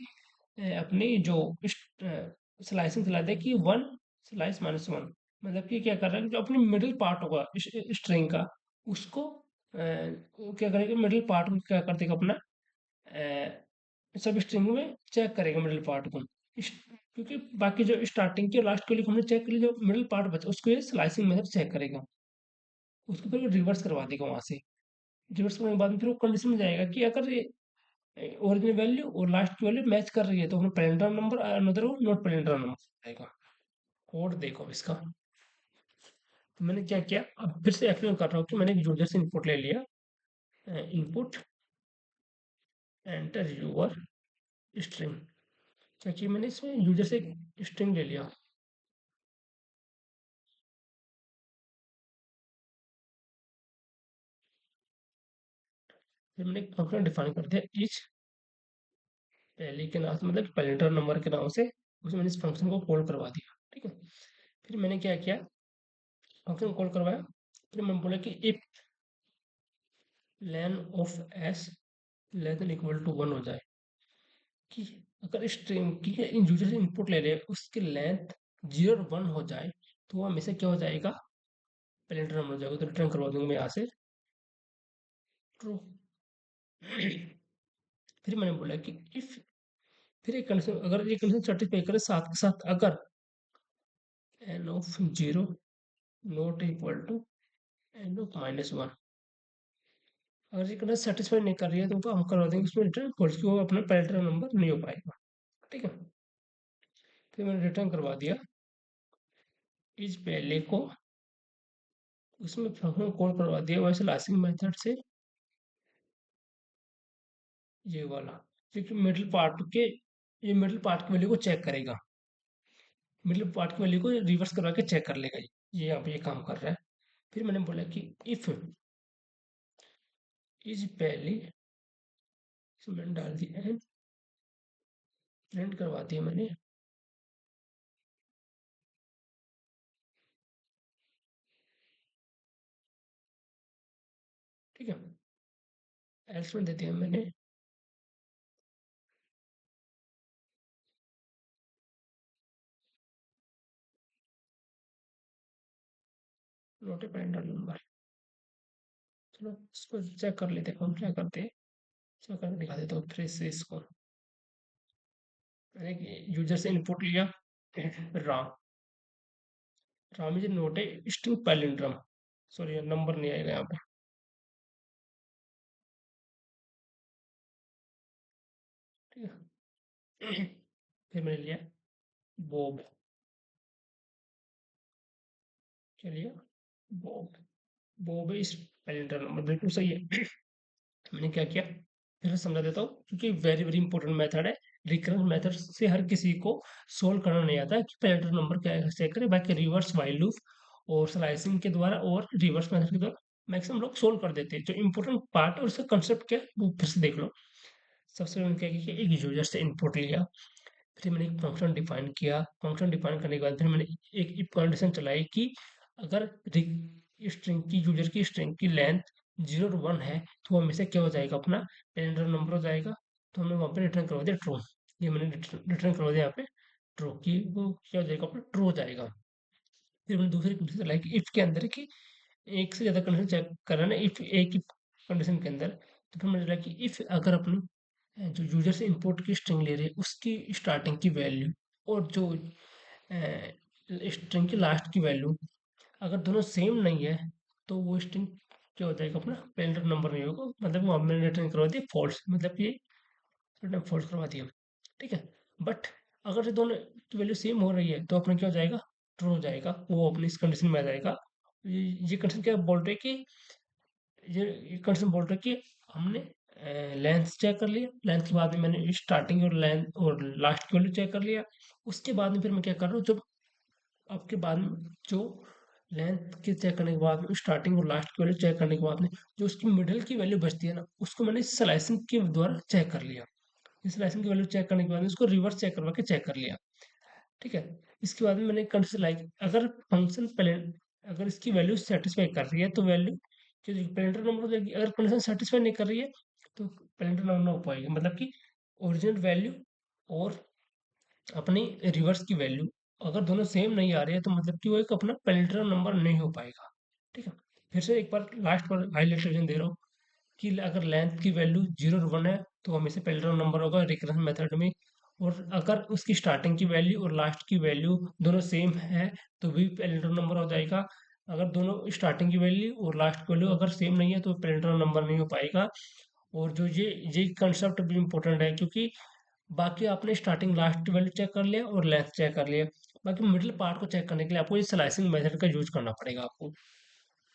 Speaker 1: अपनी जो स्लाइसिंग चला दिया कि 1 स्लाइस -1, मतलब कि क्या कर रहा है, जो अपनी मिडिल पार्ट होगा स्ट्रिंग का उसको वो क्या करेगा, मिडिल पार्ट को क्या कर देगा अपना, सब स्ट्रिंग में चेक करेगा मिडिल पार्ट को। क्योंकि बाकी जो स्टार्टिंग की और लास्ट के लिए हमने चेक कर लिया, जो मिडिल पार्ट बचा उसको ये स्लाइसिंग मेथड चेक करेगा, उसको फिर रिवर्स करवा देगा वहां से। रिवर्स करने के बाद में फिर वो कंडीशन में जाएगा कि अगर ये ओरिजिनल वैल्यू और लास्ट की वैल्यू मैच कर रही है तो हमें पैरेलल नंबर, अनदर वो नॉट पैरेलल नंबर आएगा। कोड देखो इसका, तो मैंने क्या किया, अब फिर से एक्सप्लेन कर रहा हूँ कि मैंने एक यूजर से इनपुट ले लिया, इनपुट एंटर यूर स्ट्रिंग। क्या कि मैंने इसमें यूजर से स्ट्रिंग ले लिया, फिर मैंने एक फंक्शन डिफाइन कर दिया ईच पहले के नाम से, मतलब पैलेंड्रम नंबर के नाम से, उसमें मैंने इस फंक्शन को कॉल करवा दिया। ठीक है, फिर मैंने क्या किया, फंक्शन कॉल करवाया, फिर मैंने बोला कि if len of S less than equal to 1 हो जाए, कि अगर स्ट्रिंग की यूजर से इनपुट ले रहे हैं उसकी लेंथ 0 और 1 हो जाए, तो वो हमेशा क्या हो जाएगा, पैलेंड्रम नंबर हो जाएगा। तो रिटर्न करवा दूंगा मैं यहाँ से ट्रू। फिर मैंने बोला कि इफ, फिर एक कंडीशन, अगर ये कंडीशन सेटिस्फाई करे साथ के साथ, अगर N of 0 not equal to N of -1, अगर ये कंडीशन सेटिस्फाई नहीं कर रही है तो हम करवा देंगे उसमें रिटर्न फॉल्स, कि वो अपना पैरेलल नंबर नहीं हो पाएगा। ठीक है, फिर मैंने रिटर्न करवा दिया इस पहले को, उसमें फंक्शन कॉल करवा दिया वैसे लास्टिंग मेथड से, ये वाला, क्योंकि मिडिल पार्ट के, ये मिडिल पार्ट की वैल्यू को चेक करेगा, मिडिल पार्ट की वैल्यू को रिवर्स करवा के चेक कर लेगा, ये यहाँ पे ये काम कर रहा है। फिर मैंने बोला कि इफ इज पहले, इसमें मैंने डाल दिया है, प्रिंट करवा दिया मैंने। ठीक है, एल्स में दे दिया मैंने, नोट ए पैरेंटल नंबर। चलो इसको चेक कर लेते हैं, हम क्या करते हैं, चेक करके दिखा देता हूँ फिर से इसको। मैंने यूजर से इनपुट लिया Ram, Ram is not a string palindrome, sorry number नहीं आएगा यहाँ पे। ठीक है, फिर मैंने लिया बॉब, क्या लिया, बॉब, बॉब इज पैलिंड्रम नंबर, बिल्कुल सही है। मैंने क्या किया, फिर से समझा देता हूँ, क्योंकि वेरी वेरी इंपॉर्टेंट मेथड है। रिकरेंस मेथड से हर किसी को सोल्व करना नहीं आता है कि पैरेलल नंबर क्या चेक करें, बाकी रिवर्स व्हाइल लूप और स्लाइसिंग के द्वारा और रिवर्स मेथड के द्वारा मैक्सिमम लोग सोल्व कर देते हैं। जो इंपॉर्टेंट पार्ट है और उसका कंसेप्ट क्या है वो फिर से देख लो। सबसे मैंने क्या किया, एक यूजर से इनपुट लिया, फिर मैंने एक फंक्शन डिफाइन किया, फंक्शन डिफाइन करने के बाद फिर मैंने एक इफ कंडीशन चलाई कि अगर स्ट्रिंग की, यूजर की स्ट्रिंग की लेंथ 0 और 1 है, तो वो हमेशा क्या हो जाएगा, अपना पैरेंटल नंबर हो जाएगा। तो हमने वहाँ पे रिटर्न करवा दिया ट्रू, ये मैंने रिटर्न करवा दिया यहाँ पे ट्रू, कि वो क्या हो जाएगा, अपना ट्रू हो जाएगा। फिर मैंने दूसरी कंडीशन चलाई कि इफ के अंदर कि एक से ज़्यादा कंडीशन चेक करना है, इफ एक ही कंडीशन के अंदर, तो फिर मैंने चला कि इफ अगर अपनी जो यूजर से इंपोर्ट की स्ट्रिंग ले रहे हैं उसकी स्टार्टिंग की वैल्यू और जो स्ट्रिंग की लास्ट की वैल्यू अगर दोनों सेम नहीं है, तो वो स्ट्रिंग क्या हो जाएगा, अपना पैरेंटल नंबर नहीं होगा, मतलब वो हमने रिटर्न करवा दिया फॉल्स, मतलब कि रिटर्न फॉल्स करवा दिया। ठीक है, बट अगर ये दोनों की वैल्यू सेम हो रही है तो अपना क्या हो जाएगा, ट्रू हो जाएगा, वो अपनी इस कंडीशन में आ जाएगा। ये कंडीशन क्या बोल रहे हैं कि, ये कंडीशन बोल रहा है कि हमने लेंथ चेक कर लिया, लेंथ के बाद में मैंने स्टार्टिंग और लेंथ और लास्ट की वैल्यू चेक कर लिया, उसके बाद में फिर मैं क्या कर रहा हूँ, जब आपके बाद में जो लेंथ के चेक करने के बाद में स्टार्टिंग और लास्ट की वैल्यू चेक करने के बाद में जो उसकी मिडिल की वैल्यू बचती है ना, उसको मैंने स्लाइसिंग के द्वारा चेक कर लिया। इस स्लाइसिंग की वैल्यू चेक करने के बाद में उसको रिवर्स चेक करवा के चेक कर लिया। ठीक है, इसके बाद में मैंने कंडीशन लाइक, अगर फंक्शन प्लेन, अगर इसकी वैल्यू सेटिस्फाई कर रही है तो वैल्यू जो पैरेंटल नंबर हो जाएगी, अगर कंडीशन सेटिस्फाई नहीं कर रही है तो पैरेंटल नंबर ना हो पाएगी, मतलब कि ओरिजिनल वैल्यू और अपनी रिवर्स की वैल्यू अगर दोनों सेम नहीं आ रही है तो मतलब कि वो एक अपना पैरेंटल नंबर नहीं हो पाएगा। ठीक है, फिर से एक बार लास्ट पर हाईलाइट रिवीजन दे रहा हूँ कि अगर लेंथ की वैल्यू 0 और 1 है तो हमेशा पैरेलल नंबर होगा रिकरेंस मेथड में, और अगर उसकी स्टार्टिंग की वैल्यू और लास्ट की वैल्यू दोनों सेम है तो भी पैरेलल नंबर हो जाएगा। अगर दोनों स्टार्टिंग की वैल्यू और लास्ट की वैल्यू अगर सेम नहीं है तो पैरेलल नंबर नहीं हो पाएगा। और जो ये कंसेप्ट भी इम्पोर्टेंट है, क्योंकि बाकी आपने स्टार्टिंग लास्ट की वैल्यू चेक कर लिया और लेंथ चेक कर लिया, बाकी मिडिल पार्ट को चेक करने के लिए आपको ये स्लाइसिंग मेथड का यूज करना पड़ेगा आपको।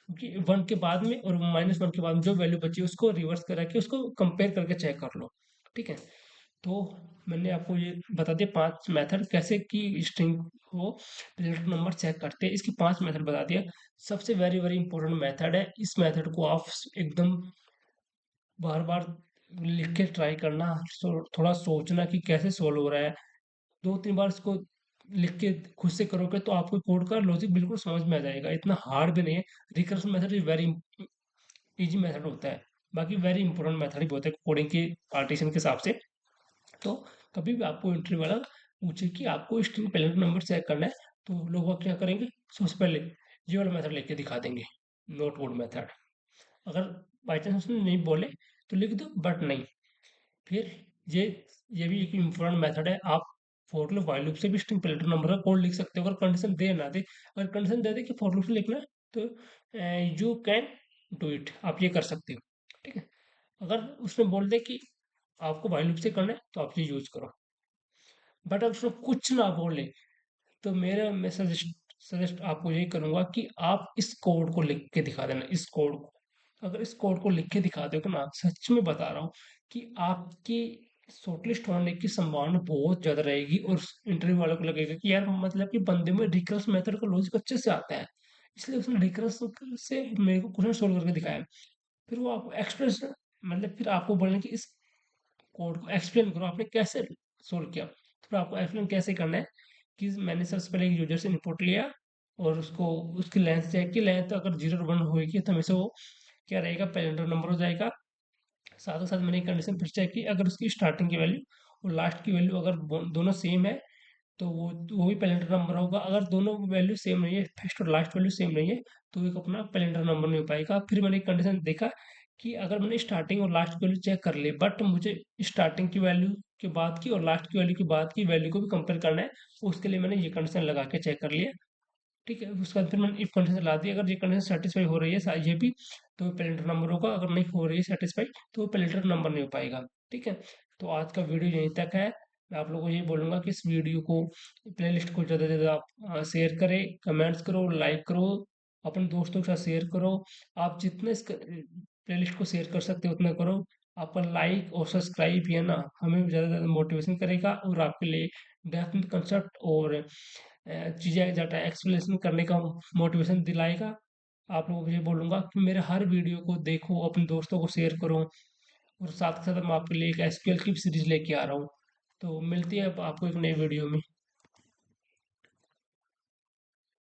Speaker 1: क्योंकि 1 के बाद में और -1 के बाद में जो वैल्यू बची है उसको रिवर्स करा के उसको कंपेयर करके चेक कर लो। ठीक है? तो मैंने आपको ये बता दिया 5 मेथड कैसे कि स्ट्रिंग को रिलेटेड नंबर चेक करते हैं। इसके 5 मेथड बता दिया। सबसे वेरी वेरी इंपॉर्टेंट मेथड है। इस मेथड को आप एकदम बार-बार लिख के ट्राई करना, थोड़ा सोचना कि कैसे सॉल्व हो रहा है। 2-3 बार इसको लिख के खुद से करोगे तो आपको कोड का लॉजिक बिल्कुल समझ में आ जाएगा। इतना हार्ड भी नहीं है। Recursion method is very easy method होता है। बाकी वेरी इंपॉर्टेंट मेथड भी होता है कोडिंग के पार्टीशन के हिसाब से। तो कभी भी आपको इंटरव्यू वाला पूछे कि आपको स्ट्रिंग पैरेलल नंबर चेक करना है, तो लोग क्या करेंगे, सबसे पहले ये वाला मेथड लेके दिखा देंगे, नॉट गुड मेथड। अगर बाई चांस उसने नहीं बोले तो लिख दो बट नहीं। फिर ये ये भी एक इम्पोर्टेंट मेथड है। आप फॉर लूप व्हाइल लूप से भी स्ट्रिंग पैरेलल नंबर का कोड लिख सकते हो, अगर कंडीशन दे ना दे। अगर कंडीशन दे दे कि फॉर लूप से लिखना है, तो यू कैन डू इट, आप ये कर सकते हो। ठीक है? अगर उसने बोल दे कि आपको व्हाइल लूप से करना है तो आप ये यूज करो। बट अगर उसने कुछ ना बोले तो मेरा मैं सजेस्ट आपको यही करूंगा कि आप इस कोड को लिख के दिखा देना। इस कोड को अगर इस कोड को लिख के दिखा दोगे ना, सच में बता रहा हूँ कि आपकी शॉर्टलिस्ट होने की संभावना बहुत ज्यादा रहेगी। और इंटरव्यू वालों को लगेगा कि यार मतलब कि बंदे में रिकर्स मेथड का लॉजिक अच्छे से आता है, इसलिए उसने रिकर्स से मेरे को क्वेश्चन सोल्व करके दिखाया। फिर वो आपको एक्सप्रेस मतलब फिर आपको बोलने कि इस कोड को एक्सप्लेन करो आपने कैसे सोल्व किया। तो आपको एक्सप्लेन कैसे करना है कि मैंने सबसे पहले एक यूजर से इनपुट लिया और उसको उसकी लेंथ चेक की। लेंथ अगर 0 और 1 होगी तो हमेशा वो क्या रहेगा, पैरेंटल नंबर हो जाएगा। साथ ही साथ मैंने एक कंडीशन फिर चेक की, अगर उसकी स्टार्टिंग की वैल्यू और लास्ट की वैल्यू अगर दोनों सेम है तो वो भी पैलेंडर नंबर होगा। अगर दोनों वैल्यू सेम नहीं है, फर्स्ट और लास्ट वैल्यू सेम नहीं है, तो एक अपना पैलेंडर नंबर नहीं हो पाएगा। फिर मैंने एक कंडीशन देखा कि अगर मैंने स्टार्टिंग और लास्ट की वैल्यू चेक कर ली, बट मुझे स्टार्टिंग की वैल्यू के बाद की और लास्ट की वैल्यू के बाद की वैल्यू को भी कंपेयर करना है, उसके लिए मैंने ये कंडीशन लगा के चेक कर लिया। ठीक है? उसके बाद फिर मैंने इफ कंडीशन ला दी, अगर ये कंडीशन सेटिस्फाई हो रही है ये भी, तो पैलेंडर नंबर होगा। अगर नहीं हो रही है सेटिस्फाई तो वो पैलेंडर नंबर नहीं हो पाएगा। ठीक है? तो आज का वीडियो यहीं तक है। मैं आप लोगों को ये बोलूंगा कि इस वीडियो को, प्लेलिस्ट को ज़्यादा से ज़्यादा आप शेयर करें, कमेंट्स करो, लाइक करो, अपने दोस्तों के साथ शेयर करो। आप जितने इस प्लेलिस्ट को शेयर कर सकते हो उतना करो। आपका लाइक और सब्सक्राइब ये ना हमें ज़्यादा से ज़्यादा मोटिवेशन करेगा और आपके लिए डेप्थ में कंसेप्ट और चीज़ें ज़्यादा एक्सप्लेनेशन करने का मोटिवेशन दिलाएगा। आप लोगों को ये बोलूँगा कि मेरे हर वीडियो को देखो, अपने दोस्तों को शेयर करो। और साथ के साथ मैं आपके लिए एक एसक्यूएल की सीरीज लेके आ रहा हूँ। तो मिलती है अब आपको एक नई वीडियो में।